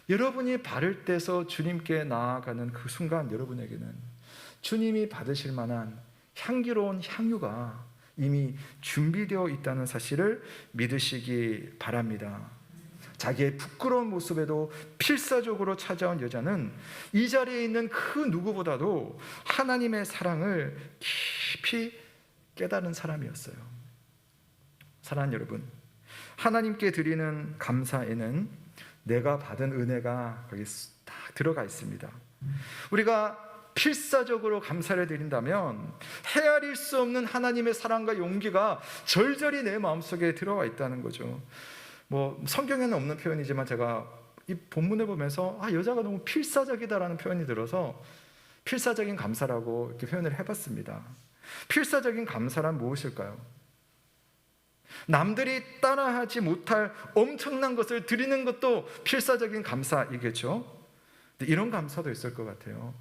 여러분이 발을 떼서 주님께 나아가는 그 순간 여러분에게는 주님이 받으실 만한 향기로운 향유가 이미 준비되어 있다는 사실을 믿으시기 바랍니다. 자기의 부끄러운 모습에도 필사적으로 찾아온 여자는 이 자리에 있는 그 누구보다도 하나님의 사랑을 깊이 깨달은 사람이었어요. 사랑하는 여러분, 하나님께 드리는 감사에는 내가 받은 은혜가 거기 딱 들어가 있습니다. 우리가 필사적으로 감사를 드린다면 헤아릴 수 없는 하나님의 사랑과 용기가 절절히 내 마음속에 들어와 있다는 거죠. 성경에는 없는 표현이지만 제가 이 본문을 보면서 여자가 너무 필사적이다라는 표현이 들어서 필사적인 감사라고 이렇게 표현을 해봤습니다. 필사적인 감사란 무엇일까요? 남들이 따라하지 못할 엄청난 것을 드리는 것도 필사적인 감사이겠죠. 근데 이런 감사도 있을 것 같아요.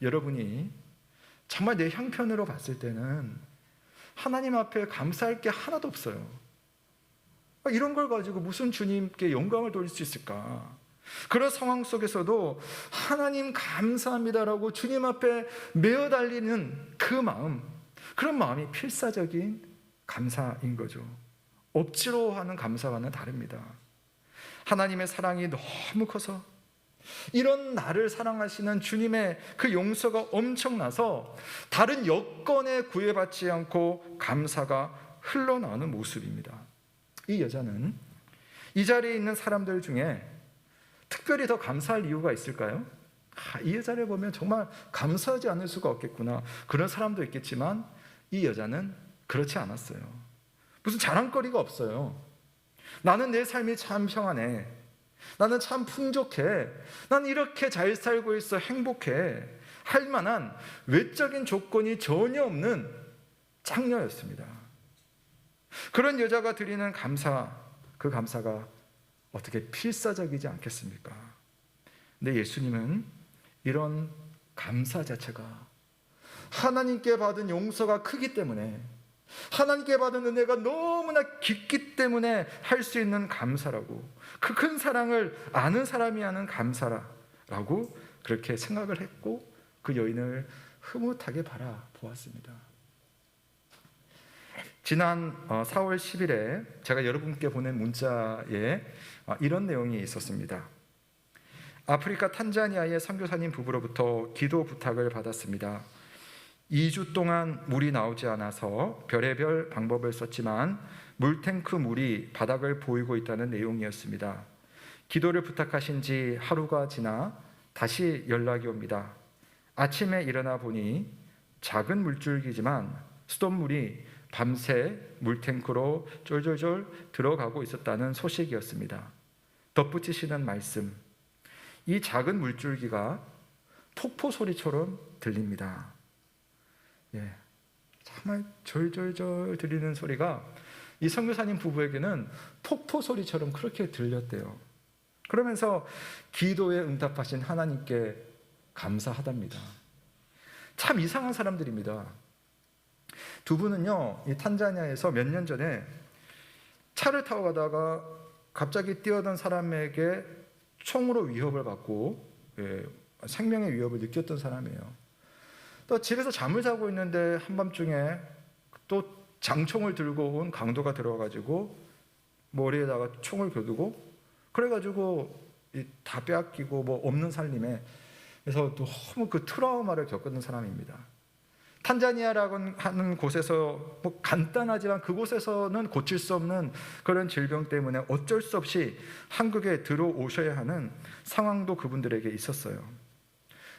여러분이 정말 내 형편으로 봤을 때는 하나님 앞에 감사할 게 하나도 없어요. 이런 걸 가지고 무슨 주님께 영광을 돌릴 수 있을까? 그런 상황 속에서도 하나님 감사합니다라고 주님 앞에 메어 달리는 그 마음, 그런 마음이 필사적인 감사인 거죠. 억지로 하는 감사와는 다릅니다. 하나님의 사랑이 너무 커서 이런 나를 사랑하시는 주님의 그 용서가 엄청나서 다른 여건에 구애받지 않고 감사가 흘러나오는 모습입니다. 이 여자는 이 자리에 있는 사람들 중에 특별히 더 감사할 이유가 있을까요? 이 여자를 보면 정말 감사하지 않을 수가 없겠구나, 그런 사람도 있겠지만 이 여자는 그렇지 않았어요. 무슨 자랑거리가 없어요. 나는 내 삶이 참 평안해, 나는 참 풍족해, 난 이렇게 잘 살고 있어, 행복해 할 만한 외적인 조건이 전혀 없는 창녀였습니다. 그런 여자가 드리는 감사, 그 감사가 어떻게 필사적이지 않겠습니까? 근데 예수님은 이런 감사 자체가 하나님께 받은 용서가 크기 때문에, 하나님께 받은 은혜가 너무나 깊기 때문에 할 수 있는 감사라고, 그 큰 사랑을 아는 사람이 하는 감사라고 그렇게 생각을 했고 그 여인을 흐뭇하게 바라보았습니다. 지난 4월 10일에 제가 여러분께 보낸 문자에 이런 내용이 있었습니다. 아프리카 탄자니아의 선교사님 부부로부터 기도 부탁을 받았습니다. 2주 동안 물이 나오지 않아서 별의별 방법을 썼지만 물탱크 물이 바닥을 보이고 있다는 내용이었습니다. 기도를 부탁하신 지 하루가 지나 다시 연락이 옵니다. 아침에 일어나 보니 작은 물줄기지만 수돗물이 밤새 물탱크로 쫄쫄쫄 들어가고 있었다는 소식이었습니다. 덧붙이시는 말씀, 이 작은 물줄기가 폭포 소리처럼 들립니다. 정말 절절절 들리는 소리가 이 선교사님 부부에게는 폭포 소리처럼 그렇게 들렸대요. 그러면서 기도에 응답하신 하나님께 감사하답니다. 참 이상한 사람들입니다. 두 분은요, 이 탄자니아에서 몇 년 전에 차를 타고 가다가 갑자기 뛰어든 사람에게 총으로 위협을 받고 생명의 위협을 느꼈던 사람이에요. 또 집에서 잠을 자고 있는데 한밤중에 또 장총을 들고 온 강도가 들어와가지고 머리에다가 총을 겨두고 그래가지고 다 빼앗기고 뭐 없는 살림에, 그래서 너무 그 트라우마를 겪었던 사람입니다. 탄자니아라고 하는 곳에서 뭐 간단하지만 그곳에서는 고칠 수 없는 그런 질병 때문에 어쩔 수 없이 한국에 들어오셔야 하는 상황도 그분들에게 있었어요.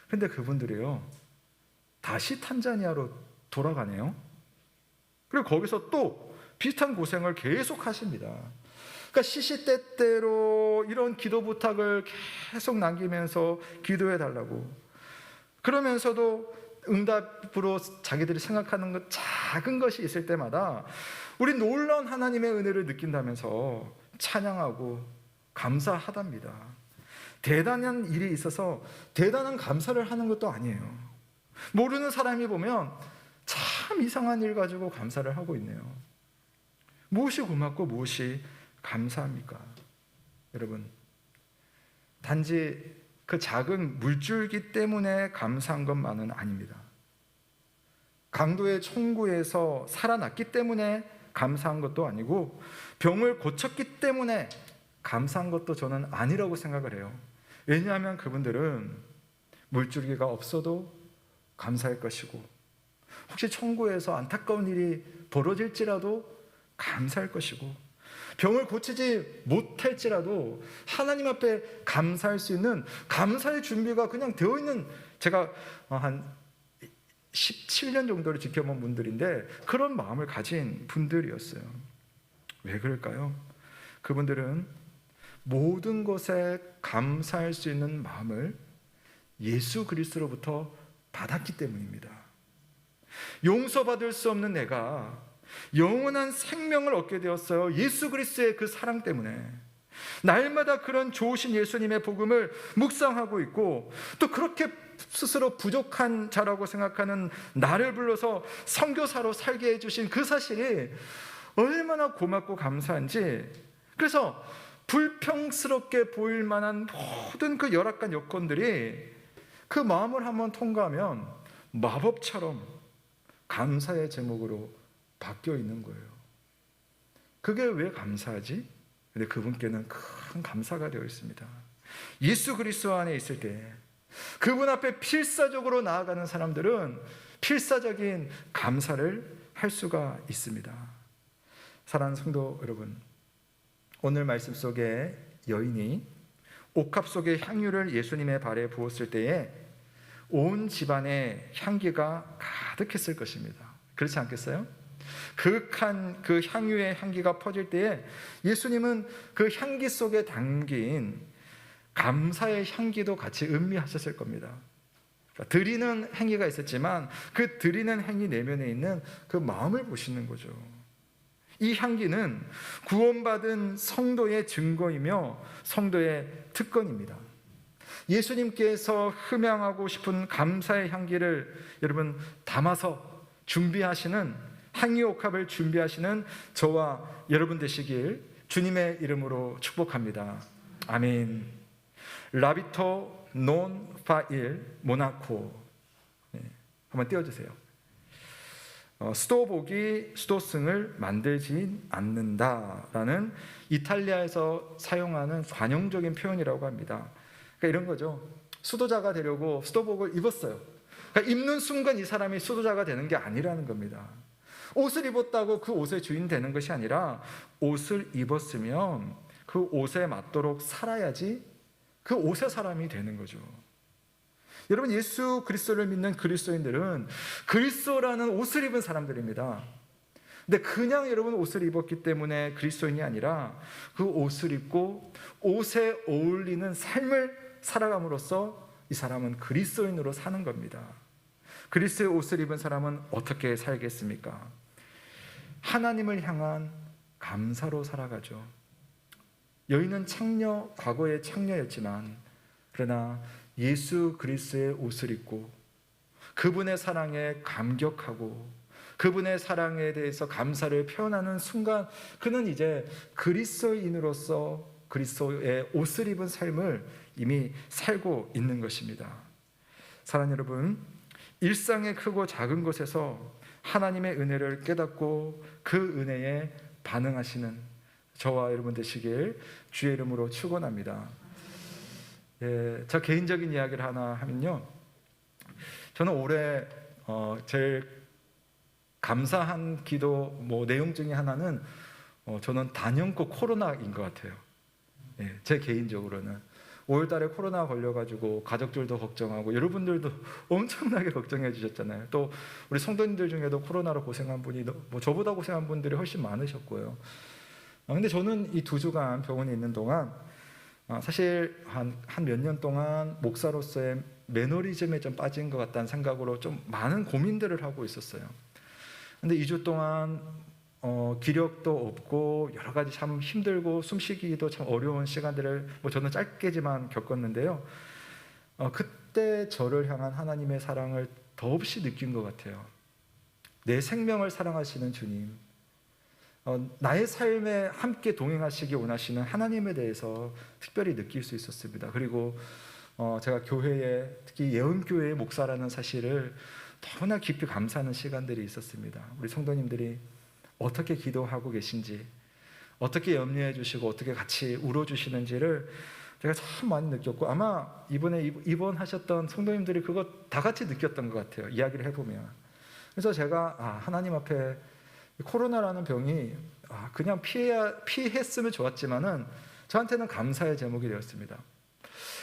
근데 그분들이요, 다시 탄자니아로 돌아가네요. 그리고 거기서 또 비슷한 고생을 계속 하십니다. 그러니까 시시때때로 이런 기도 부탁을 계속 남기면서 기도해 달라고, 그러면서도 응답으로 자기들이 생각하는 것, 작은 것이 있을 때마다 우리 놀라운 하나님의 은혜를 느낀다면서 찬양하고 감사하답니다. 대단한 일이 있어서 대단한 감사를 하는 것도 아니에요. 모르는 사람이 보면 참 이상한 일 가지고 감사를 하고 있네요. 무엇이 고맙고 무엇이 감사합니까? 여러분, 단지 그 작은 물줄기 때문에 감사한 것만은 아닙니다. 강도의 총구에서 살아났기 때문에 감사한 것도 아니고 병을 고쳤기 때문에 감사한 것도 저는 아니라고 생각을 해요. 왜냐하면 그분들은 물줄기가 없어도 감사할 것이고, 혹시 총구에서 안타까운 일이 벌어질지라도 감사할 것이고, 병을 고치지 못할지라도 하나님 앞에 감사할 수 있는 감사의 준비가 그냥 되어 있는, 제가 한 17년 정도를 지켜본 분들인데 그런 마음을 가진 분들이었어요. 왜 그럴까요? 그분들은 모든 것에 감사할 수 있는 마음을 예수 그리스도로부터 받았기 때문입니다. 용서받을 수 없는 내가 영원한 생명을 얻게 되었어요. 예수 그리스도의 그 사랑 때문에. 날마다 그런 좋으신 예수님의 복음을 묵상하고 있고, 또 그렇게 스스로 부족한 자라고 생각하는 나를 불러서 선교사로 살게 해주신 그 사실이 얼마나 고맙고 감사한지, 그래서 불평스럽게 보일 만한 모든 그 열악한 여건들이 그 마음을 한번 통과하면 마법처럼 감사의 제목으로 바뀌어 있는 거예요. 그게 왜 감사하지? 근데 그분께는 큰 감사가 되어 있습니다. 예수 그리스도 안에 있을 때 그분 앞에 필사적으로 나아가는 사람들은 필사적인 감사를 할 수가 있습니다. 사랑하는 성도 여러분, 오늘 말씀 속에 여인이 옥합 속에 향유를 예수님의 발에 부었을 때에 온 집안에 향기가 가득했을 것입니다. 그렇지 않겠어요? 극한 그 향유의 향기가 퍼질 때에 예수님은 그 향기 속에 담긴 감사의 향기도 같이 음미하셨을 겁니다. 그러니까 드리는 행위가 있었지만 그 드리는 행위 내면에 있는 그 마음을 보시는 거죠. 이 향기는 구원받은 성도의 증거이며 성도의 특권입니다. 예수님께서 흠양하고 싶은 감사의 향기를 여러분 담아서 준비하시는, 향유옥합을 준비하시는 저와 여러분 되시길 주님의 이름으로 축복합니다. 아멘. 라비토 논 파일 모나코. 한번 띄워주세요. 수도복이 수도승을 만들지 않는다라는 이탈리아에서 사용하는 관용적인 표현이라고 합니다. 그러니까 이런 거죠. 수도자가 되려고 수도복을 입었어요. 그러니까 입는 순간 이 사람이 수도자가 되는 게 아니라는 겁니다. 옷을 입었다고 그 옷의 주인 되는 것이 아니라 옷을 입었으면 그 옷에 맞도록 살아야지 그 옷의 사람이 되는 거죠. 여러분, 예수 그리스도를 믿는 그리스도인들은 그리스도라는 옷을 입은 사람들입니다. 근데 그냥 여러분 옷을 입었기 때문에 그리스도인이 아니라 그 옷을 입고 옷에 어울리는 삶을 살아감으로써 이 사람은 그리스도인으로 사는 겁니다. 그리스도의 옷을 입은 사람은 어떻게 살겠습니까? 하나님을 향한 감사로 살아가죠. 여인은 창녀, 과거의 창녀였지만 그러나 예수 그리스도의 옷을 입고 그분의 사랑에 감격하고 그분의 사랑에 대해서 감사를 표현하는 순간 그는 이제 그리스도인으로서 그리스도의 옷을 입은 삶을 이미 살고 있는 것입니다. 사랑하는 여러분, 일상의 크고 작은 것에서 하나님의 은혜를 깨닫고 그 은혜에 반응하시는 저와 여러분 되시길 주의 이름으로 축원합니다. 저 개인적인 이야기를 하나 하면요, 저는 올해 제일 감사한 기도 내용 중에 하나는 저는 단연코 코로나인 것 같아요. 제 개인적으로는 5월달에 코로나 걸려가지고 가족들도 걱정하고 여러분들도 엄청나게 걱정해 주셨잖아요. 또 우리 성도님들 중에도 코로나로 고생한 분이 저보다 고생한 분들이 훨씬 많으셨고요. 근데 저는 이 2주간 병원에 있는 동안 사실 한 몇 년 동안 목사로서의 매너리즘에 좀 빠진 것 같다는 생각으로 좀 많은 고민들을 하고 있었어요. 근데 2주 동안 기력도 없고 여러 가지 참 힘들고 숨쉬기도 참 어려운 시간들을 저는 짧게지만 겪었는데요. 그때 저를 향한 하나님의 사랑을 더없이 느낀 것 같아요. 내 생명을 사랑하시는 주님, 나의 삶에 함께 동행하시기 원하시는 하나님에 대해서 특별히 느낄 수 있었습니다. 그리고 제가 교회에, 특히 예언교회의 목사라는 사실을 너무나 깊이 감사하는 시간들이 있었습니다. 우리 성도님들이 어떻게 기도하고 계신지, 어떻게 염려해 주시고 어떻게 같이 울어주시는지를 제가 참 많이 느꼈고, 아마 이번에 입원하셨던 성도님들이 그거 다 같이 느꼈던 것 같아요, 이야기를 해보면. 그래서 제가 하나님 앞에 코로나라는 병이 그냥 피했으면 좋았지만은 저한테는 감사의 제목이 되었습니다.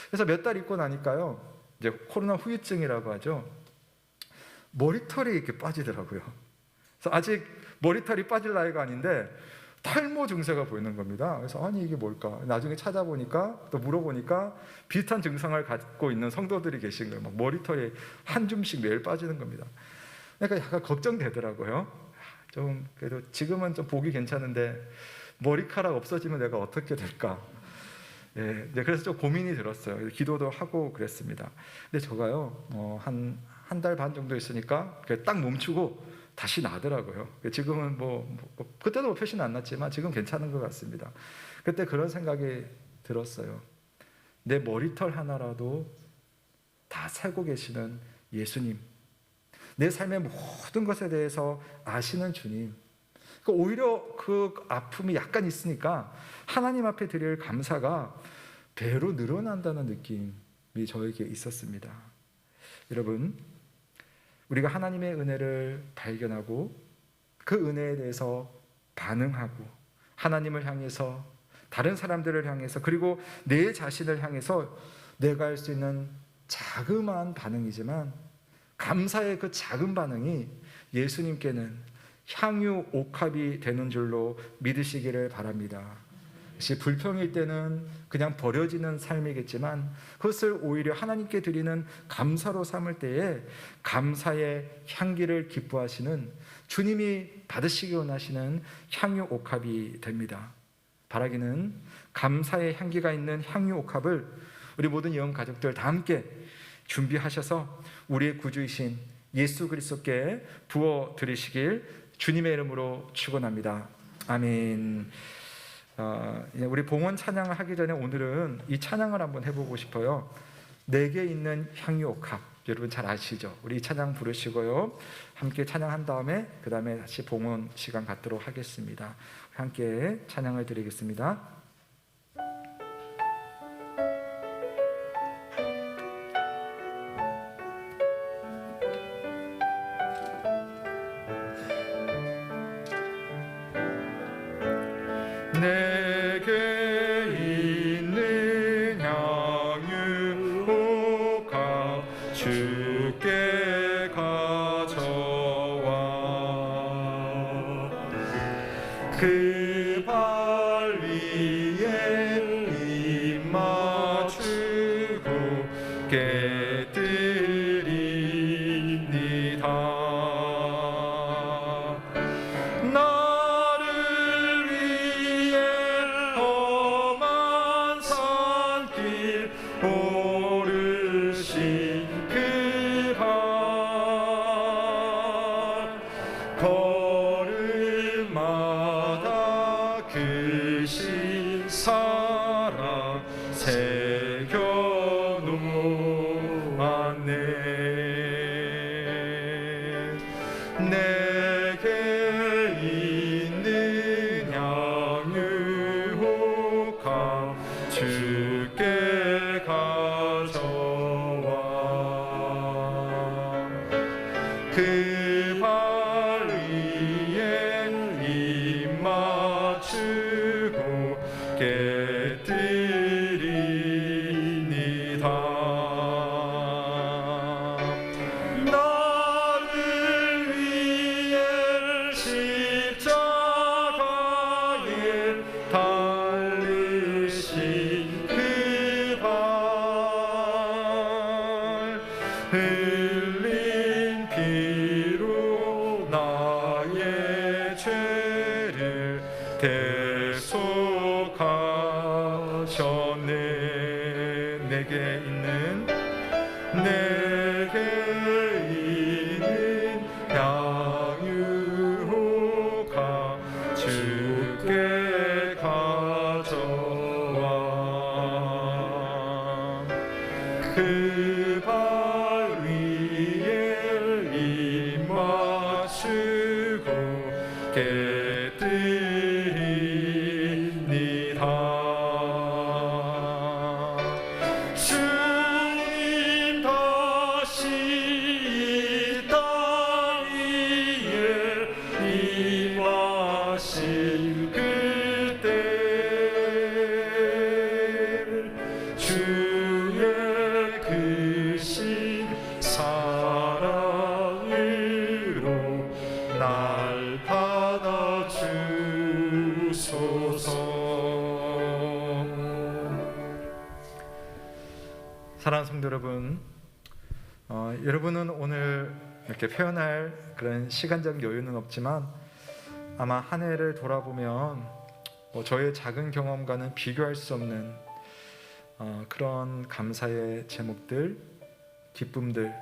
그래서 몇 달 있고 나니까요, 이제 코로나 후유증이라고 하죠, 머리털이 이렇게 빠지더라고요. 그래서 아직 머리털이 빠질 나이가 아닌데 탈모 증세가 보이는 겁니다. 그래서 아니 이게 뭘까? 나중에 찾아보니까, 또 물어보니까 비슷한 증상을 갖고 있는 성도들이 계신 거예요. 막 머리털이 한 줌씩 매일 빠지는 겁니다. 그러니까 약간 걱정되더라고요. 좀 그래도 지금은 좀 보기 괜찮은데 머리카락 없어지면 내가 어떻게 될까? 그래서 좀 고민이 들었어요. 기도도 하고 그랬습니다. 근데 저가요, 한 달 반 정도 있으니까 딱 멈추고 다시 나더라고요. 지금은 그때도 표시는 안 났지만 지금 괜찮은 것 같습니다. 그때 그런 생각이 들었어요. 내 머리털 하나라도 다 살고 계시는 예수님, 내 삶의 모든 것에 대해서 아시는 주님, 오히려 그 아픔이 약간 있으니까 하나님 앞에 드릴 감사가 배로 늘어난다는 느낌이 저에게 있었습니다. 여러분, 우리가 하나님의 은혜를 발견하고 그 은혜에 대해서 반응하고 하나님을 향해서, 다른 사람들을 향해서, 그리고 내 자신을 향해서 내가 할 수 있는 자그마한 반응이지만 감사의 그 작은 반응이 예수님께는 향유 옥합이 되는 줄로 믿으시기를 바랍니다. 혹시 불평일 때는 그냥 버려지는 삶이겠지만 그것을 오히려 하나님께 드리는 감사로 삼을 때에 감사의 향기를 기뻐하시는, 주님이 받으시기 원하시는 향유 옥합이 됩니다. 바라기는 감사의 향기가 있는 향유 옥합을 우리 모든 예언 가족들 다 함께 준비하셔서 우리의 구주이신 예수 그리스도께 부어 드리시길 주님의 이름으로 축원합니다. 아멘. 우리 봉헌 찬양을 하기 전에 오늘은 이 찬양을 한번 해보고 싶어요. 내게 있는 향유옥합, 여러분 잘 아시죠? 우리 이 찬양 부르시고요, 함께 찬양한 다음에 그 다음에 다시 봉헌 시간 갖도록 하겠습니다. 함께 찬양을 드리겠습니다. 내게 있는 향유옥합 주께 가져와 그 발 위에 입 맞추고 깨뜨리니다. 나를 위해 험한 산길 오르신 그 발, 걸음마다 그 신사랑 새겨놓았네. 내게 있는 향유옥합 주께 가져와 그 발 위에 입 맞추고 깨뜨리니다. 나를 위해 십자가에 달리신 그 발, 흘린 피로 나의 죄를 대속하셨네. 내게 있는 향유옥합 주께 가져와 그 발 위에 입 맞추고 깨뜨리니다. 주님 다시 이 땅 위에 임하실 그때 주의 그 신 사랑으로 날 받아주소서. 사랑하는 성도 여러분, 여러분은 오늘 이렇게 표현할 그런 시간적 여유는 없지만 아마 한 해를 돌아보면 저의 작은 경험과는 비교할 수 없는 그런 감사의 제목들, 기쁨들,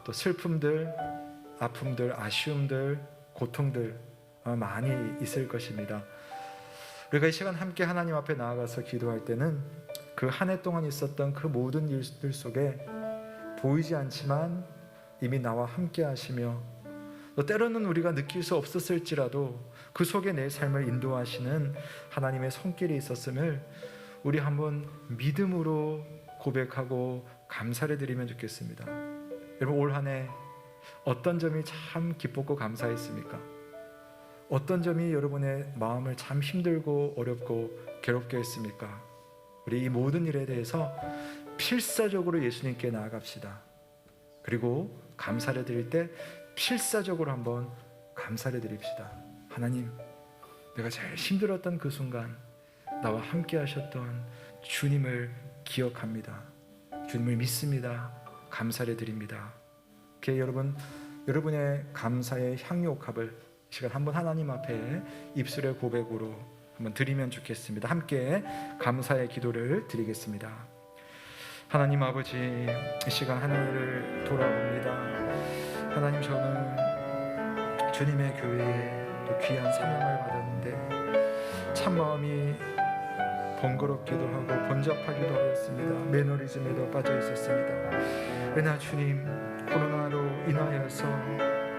또 슬픔들, 아픔들, 아쉬움들, 고통들 많이 있을 것입니다. 우리가 이 시간 함께 하나님 앞에 나아가서 기도할 때는 그 한 해 동안 있었던 그 모든 일들 속에 보이지 않지만 이미 나와 함께 하시며 또 때로는 우리가 느낄 수 없었을지라도 그 속에 내 삶을 인도하시는 하나님의 손길이 있었음을 우리 한번 믿음으로 고백하고 감사를 드리면 좋겠습니다. 여러분, 올 한 해 어떤 점이 참 기뻤고 감사했습니까? 어떤 점이 여러분의 마음을 참 힘들고 어렵고 괴롭게 했습니까? 우리 이 모든 일에 대해서 필사적으로 예수님께 나아갑시다. 그리고 감사를 드릴 때 필사적으로 한번 감사를 드립시다. 하나님, 내가 제일 힘들었던 그 순간 나와 함께 하셨던 주님을 기억합니다. 주님을 믿습니다. 감사를 드립니다. 이렇게 여러분의 감사의 향유옥합을 이 시간 한번 하나님 앞에 입술의 고백으로 한번 드리면 좋겠습니다. 함께 감사의 기도를 드리겠습니다. 하나님 아버지, 이 시간 하늘을 돌아봅니다. 하나님, 저는 주님의 교회에 또 귀한 사명을 받았는데 참 마음이 번거롭기도 하고 번잡하기도 하였습니다. 매너리즘에도 빠져 있었습니다. 그러나 주님, 코로나로 인하여서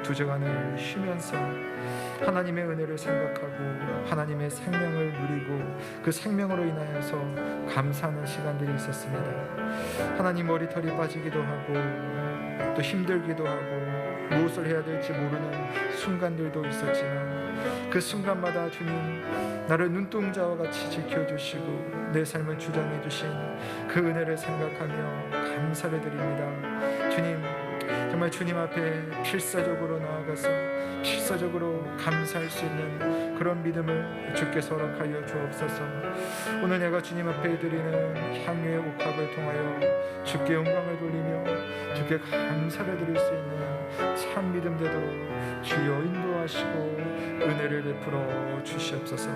두 주간을 쉬면서 하나님의 은혜를 생각하고 하나님의 생명을 누리고 그 생명으로 인하여서 감사하는 시간들이 있었습니다. 하나님, 머리털이 빠지기도 하고 또 힘들기도 하고 무엇을 해야 될지 모르는 순간들도 있었지만 그 순간마다 주님, 나를 눈동자와 같이 지켜주시고 내 삶을 주장해 주신 그 은혜를 생각하며 감사를 드립니다. 주님, 정말 주님 앞에 필사적으로 나아가서 필사적으로 감사할 수 있는 그런 믿음을 주께서 허락하여 주옵소서. 오늘 내가 주님 앞에 드리는 향유의 옥합을 통하여 주께 영광을 돌리며 주께 감사를 드릴 수 있는 참 믿음 되도록 주여 인도하시고 은혜를 베풀어 주시옵소서.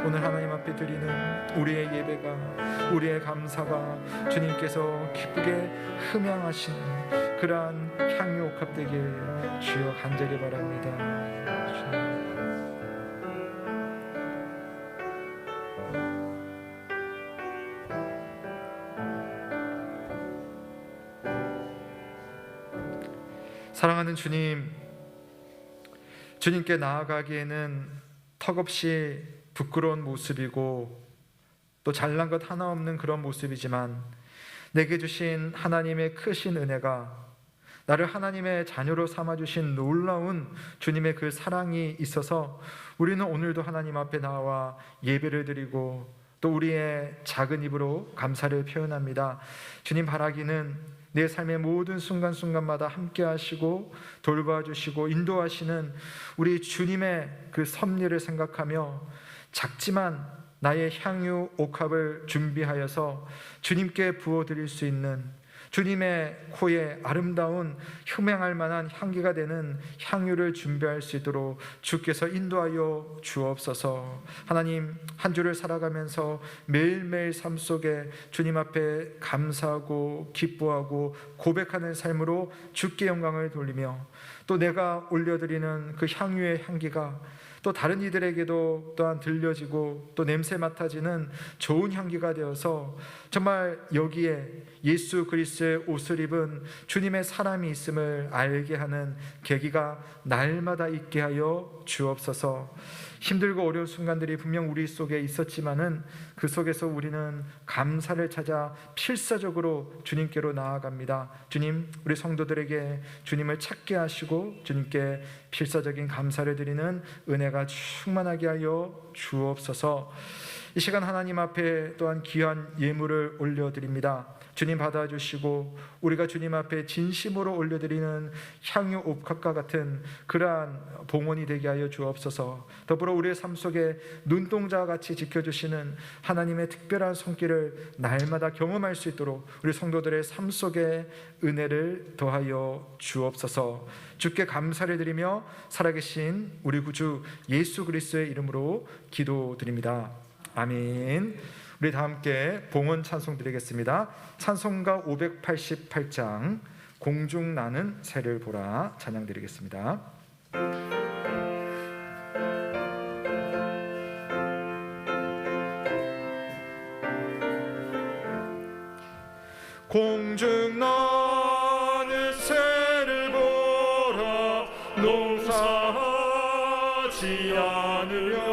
오늘 하나님 앞에 드리는 우리의 예배가, 우리의 감사가 주님께서 기쁘게 흠양하시는 그러한 향유 옥합 되길 주여 간절히 바랍니다. 주님. 사랑하는 주님, 주님께 나아가기에는 턱없이 부끄러운 모습이고 또 잘난 것 하나 없는 그런 모습이지만 내게 주신 하나님의 크신 은혜가, 나를 하나님의 자녀로 삼아주신 놀라운 주님의 그 사랑이 있어서 우리는 오늘도 하나님 앞에 나와 예배를 드리고 또 우리의 작은 입으로 감사를 표현합니다. 주님, 바라기는 내 삶의 모든 순간순간마다 함께 하시고 돌봐주시고 인도하시는 우리 주님의 그 섭리를 생각하며 작지만 나의 향유 옥합을 준비하여서 주님께 부어드릴 수 있는, 주님의 코에 아름다운 흠양할 만한 향기가 되는 향유를 준비할 수 있도록 주께서 인도하여 주옵소서. 하나님, 한 주를 살아가면서 매일매일 삶 속에 주님 앞에 감사하고 기뻐하고 고백하는 삶으로 주께 영광을 돌리며 또 내가 올려드리는 그 향유의 향기가 또 다른 이들에게도 또한 들려지고 또 냄새 맡아지는 좋은 향기가 되어서 정말 여기에 예수 그리스도의 옷을 입은 주님의 사람이 있음을 알게 하는 계기가 날마다 있게 하여 주옵소서. 힘들고 어려운 순간들이 분명 우리 속에 있었지만은 그 속에서 우리는 감사를 찾아 필사적으로 주님께로 나아갑니다. 주님, 우리 성도들에게 주님을 찾게 하시고 주님께 필사적인 감사를 드리는 은혜가 충만하게 하여 주옵소서. 이 시간 하나님 앞에 또한 귀한 예물을 올려드립니다. 주님 받아주시고 우리가 주님 앞에 진심으로 올려드리는 향유 옥합과 같은 그러한 봉헌이 되게 하여 주옵소서. 더불어 우리의 삶 속에 눈동자와 같이 지켜주시는 하나님의 특별한 손길을 날마다 경험할 수 있도록 우리 성도들의 삶 속에 은혜를 더하여 주옵소서. 주께 감사를 드리며 살아계신 우리 구주 예수 그리스도의 이름으로 기도드립니다. 아멘. 우리 다 함께 봉헌 찬송 드리겠습니다. 찬송가 588장 공중 나는 새를 보라 찬양 드리겠습니다. 공중 나는 새를 보라 농사하지 않으려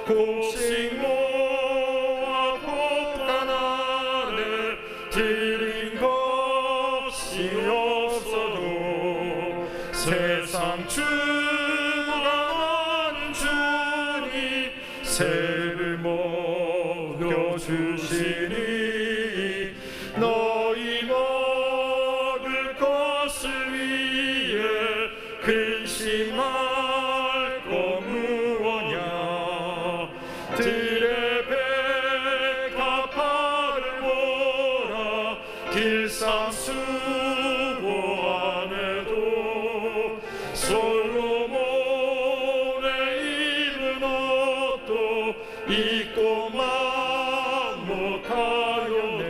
곡식 모아 곱단 아래 들인 것이 없어도 세상 주관하는 주님 새를 먹여주시니 너희 먹을 것을 위해 근심할 것 무엇냐 들의 배가 파를 보라 길상 수고 안 해도 솔로몬의 입은 옷도 입고만 못하여도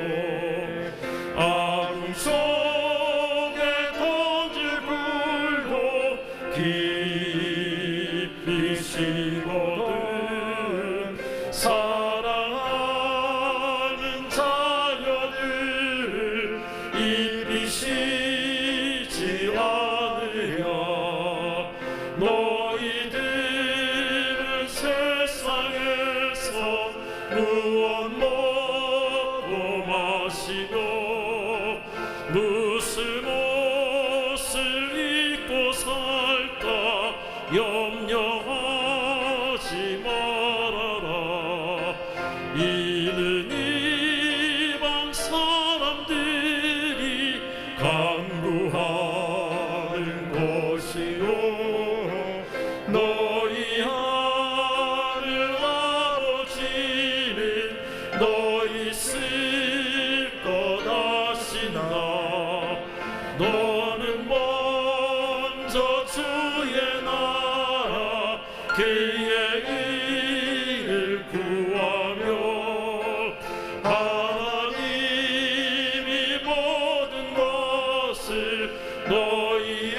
너희에게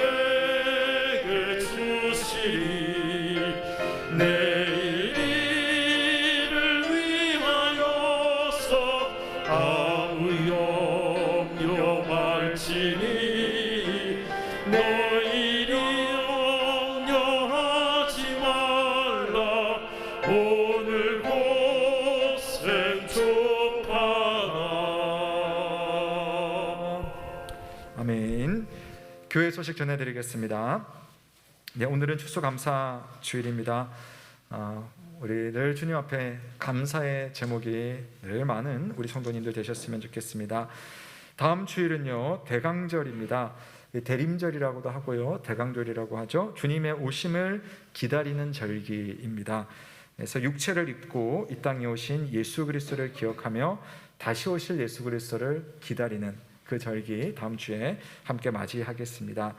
주시리. 내일 이를 위하여서 아무 염려말지니 너희를 염려하지 말라. 오늘 고생 족하다. 아멘. 교회 소식 전해드리겠습니다. 네, 오늘은 추수감사 주일입니다. 우리 주님 앞에 감사의 제목이 늘 많은 우리 성도님들 되셨으면 좋겠습니다. 다음 주일은요, 대강절입니다. 대림절이라고도 하고요, 대강절이라고 하죠. 주님의 오심을 기다리는 절기입니다. 그래서 육체를 입고 이 땅에 오신 예수 그리스도를 기억하며 다시 오실 예수 그리스도를 기다리는 그 절기 다음 주에 함께 맞이하겠습니다.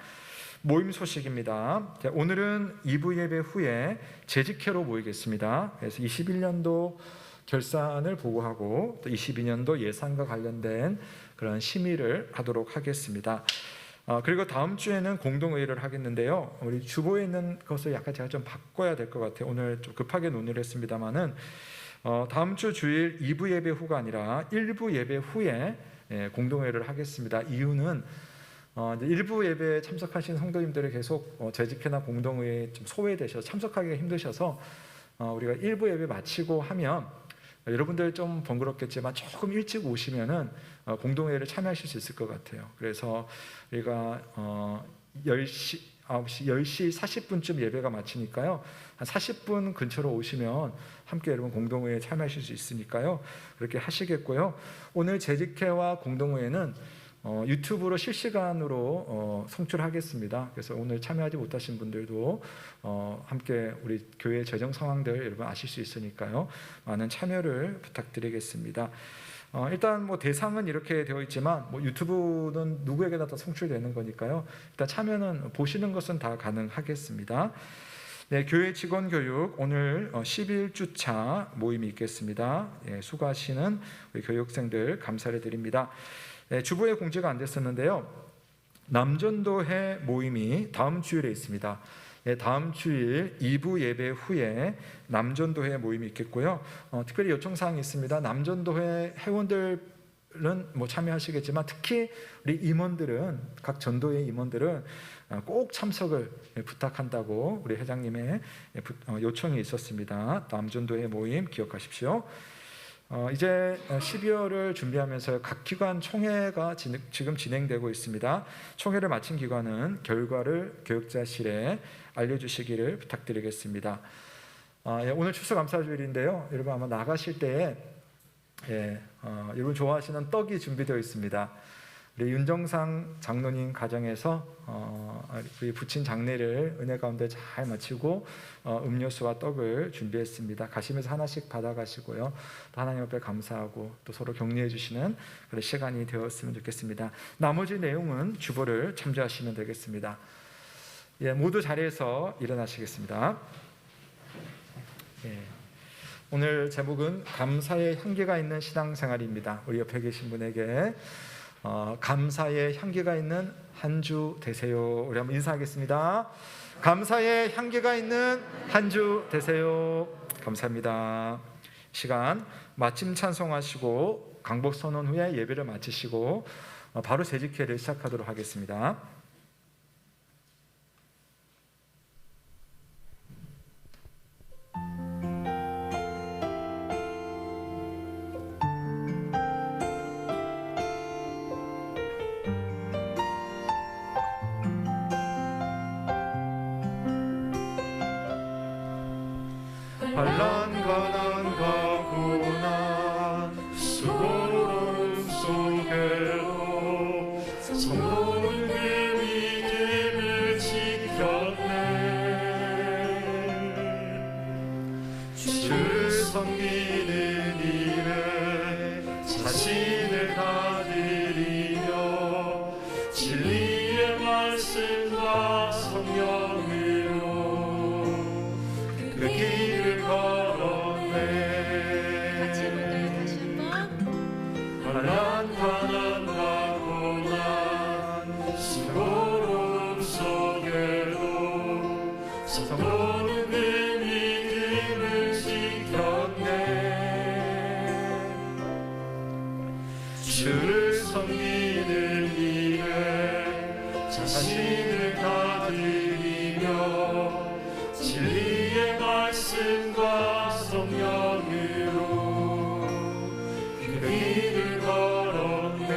모임 소식입니다. 오늘은 2부 예배 후에 재직회로 모이겠습니다. 그래서 21년도 결산을 보고하고 또 22년도 예산과 관련된 그런 심의를 하도록 하겠습니다. 그리고 다음 주에는 공동회의를 하겠는데요. 우리 주보에 있는 것을 약간 제가 좀 바꿔야 될 것 같아요. 오늘 좀 급하게 논의를 했습니다만은 다음 주 주일 2부 예배 후가 아니라 1부 예배 후에 공동회의를 하겠습니다. 이유는 이제 1부 예배에 참석하신 성도님들이 계속 재직회나 공동회의에 좀 소외되셔서 참석하기가 힘드셔서 우리가 1부 예배 마치고 하면 여러분들 좀 번거롭겠지만 조금 일찍 오시면은 공동회의를 참여하실 수 있을 것 같아요. 그래서 우리가 10시 40분쯤 예배가 마치니까요, 한 40분 근처로 오시면 함께 여러분 공동회의에 참여하실 수 있으니까요, 그렇게 하시겠고요. 오늘 재직회와 공동회의는 유튜브로 실시간으로 송출하겠습니다. 그래서 오늘 참여하지 못하신 분들도 함께 우리 교회 재정 상황들 여러분 아실 수 있으니까요, 많은 참여를 부탁드리겠습니다. 일단 뭐 대상은 이렇게 되어 있지만 뭐 유튜브는 누구에게나 다 송출되는 거니까요, 일단 참여는 보시는 것은 다 가능하겠습니다. 네, 교회 직원 교육 오늘 11주차 모임이 있겠습니다. 수고하시는 우리 교육생들 감사를 드립니다. 주보에 공지가 안 됐었는데요, 남전도회 모임이 다음 주일에 있습니다. 다음 주일 2부 예배 후에 남전도회 모임이 있겠고요. 특별히 요청사항이 있습니다. 남전도회 회원들은 뭐 참여하시겠지만 특히 우리 임원들은, 각 전도회 임원들은 꼭 참석을 부탁한다고 우리 회장님의 요청이 있었습니다. 남전도회 모임 기억하십시오. 이제 12월을 준비하면서 각 기관 총회가 지금 진행되고 있습니다. 총회를 마친 기관은 결과를 교육자실에 알려주시기를 부탁드리겠습니다. 오늘 추수감사주일인데요, 여러분 아마 나가실 때에 여러분 좋아하시는 떡이 준비되어 있습니다. 우리 윤정상 장로님 가정에서 부친 장례를 은혜 가운데 잘 마치고 음료수와 떡을 준비했습니다. 가시면서 하나씩 받아가시고요, 또 하나님 앞에 감사하고 또 서로 격려해 주시는 그런 시간이 되었으면 좋겠습니다. 나머지 내용은 주보를 참조하시면 되겠습니다. 모두 자리에서 일어나시겠습니다. 오늘 제목은 감사의 향기가 있는 신앙생활입니다. 우리 옆에 계신 분에게 감사의 향기가 있는 한 주 되세요. 우리 한번 인사하겠습니다. 감사의 향기가 있는 한 주 되세요. 감사합니다. 시간 마침 찬송하시고 강복 선언 후에 예배를 마치시고 바로 재직회를 시작하도록 하겠습니다. 환난과 고난 수고로움 속에도 성도는 그 믿음을 지켰네. 주를 섬기는 일에 자신을 다 드리며 진리의 말씀과 성령으로 그 길을 걸었네. 환난과 고난 수고로움 성도는 그 믿음을 지켰네. 주를 섬기는 일에 자신을 다 드리며 진리의 말씀과 성령으로 그 길을 걸었네.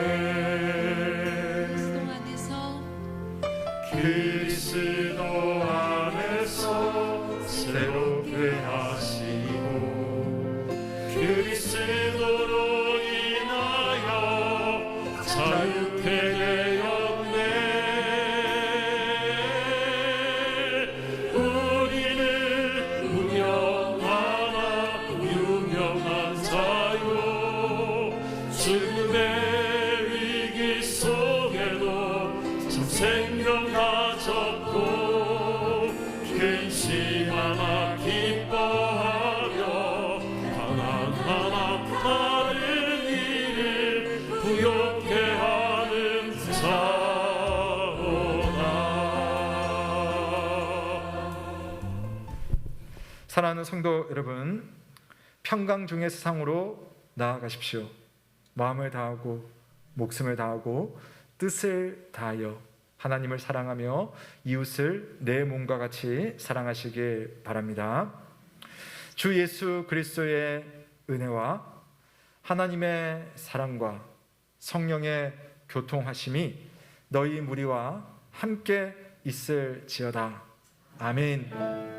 그리스도 안에서 새롭게 하시고 그리스도로 인하여 자유케 되었네. 우리는 무명하나 유명한 자요 죽음의 위기 속에도 참 생명 가졌고 근심하나 기뻐하며 하나하나 다른 일을 부욕해 하는 자로다. 사랑하는 성도 여러분, 평강 중의 세상으로 나아가십시오. 마음을 다하고 목숨을 다하고 뜻을 다하여 하나님을 사랑하며 이웃을 내 몸과 같이 사랑하시길 바랍니다. 주 예수 그리스도의 은혜와 하나님의 사랑과 성령의 교통하심이 너희 무리와 함께 있을지어다. 아멘.